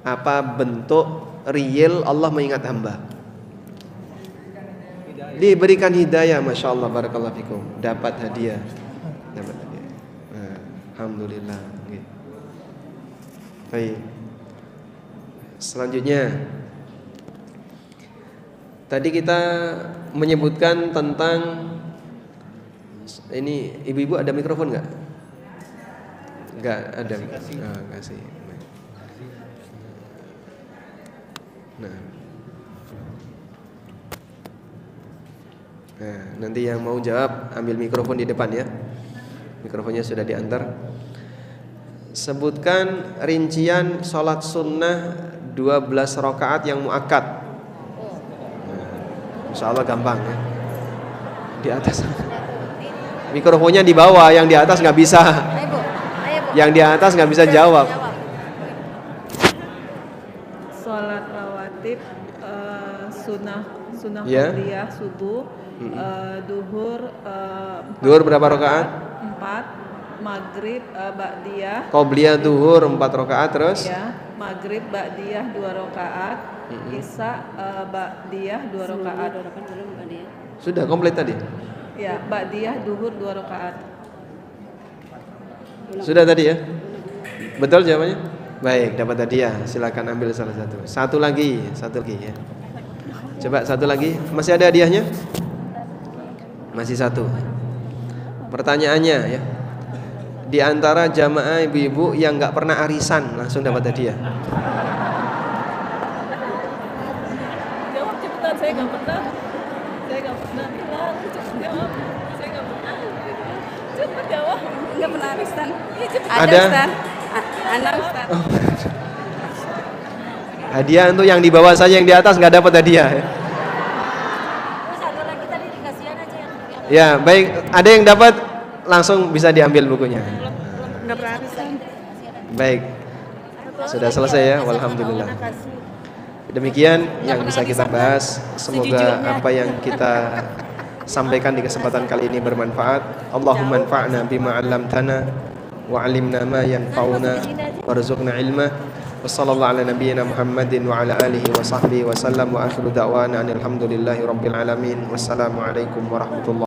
S1: Apa bentuk real Allah mengingat hamba? Diberikan hidayah, masya Allah, barakallahu fikum. Dapat hadiah. Alhamdulillah. Baik. Selanjutnya, tadi kita menyebutkan tentang ini, ibu-ibu ada mikrofon nggak? Nggak ada. Kasih. Nah, nanti yang mau jawab ambil mikrofon di depan ya. Mikrofonnya sudah diantar. Sebutkan rincian sholat sunnah 12 rakaat yang muakkad. Insya Allah gampang ya. Di atas. Mikrofonnya di bawah, yang di atas nggak bisa. Yang di atas nggak bisa jawab.
S3: Sholat rawatib, sunnah
S1: Ya.
S3: qabliyah subuh, duhur
S1: Berapa rakaat?
S3: 4, maghrib ba'diyah.
S1: Qobliyah duhur 4 rakaat terus?
S3: Ya, maghrib ba'diyah 2 rakaat, isya ba'diyah 2 rakaat.
S1: Sudah komplit tadi?
S3: Ya, ba'diyah duhur 2 rakaat.
S1: Sudah tadi ya? Betul jawabannya? Baik, dapat hadiah. Silakan ambil salah satu. Satu lagi ya. Coba satu lagi. Masih ada hadiahnya? Masih satu. Pertanyaannya ya. Di antara jamaah ibu-ibu yang nggak pernah arisan langsung dapat hadiah.
S3: Jawab cepetan, saya nggak pernah. Cepet jawab. Saya nggak pernah. Cepet jawab. Nggak pernah arisan.
S1: Ada?
S3: Anak Ustaz.
S1: Hadiah untuk yang di bawah saja, yang di atas nggak dapat hadiah.
S4: Satu lagi tadi dikasihan aja yang
S1: Ya, baik. Ada yang dapat, langsung bisa diambil bukunya.
S3: Nggak pernah arisan.
S1: Baik. Sudah selesai ya, walhamdulillah. Demikian yang bisa kita bahas. Semoga apa yang kita sampaikan di kesempatan kali ini bermanfaat. Allahumma anfa'na bima 'allamtana wa 'allimna ma yanfa'una warzuqna ilma. Wassallallahu ala nabiyyina Muhammadin wa ala alihi wa sahbihi wa sallam wa akhiru da'wana alhamdulillahi rabbil alamin. Wassalamu alaikum warahmatullahi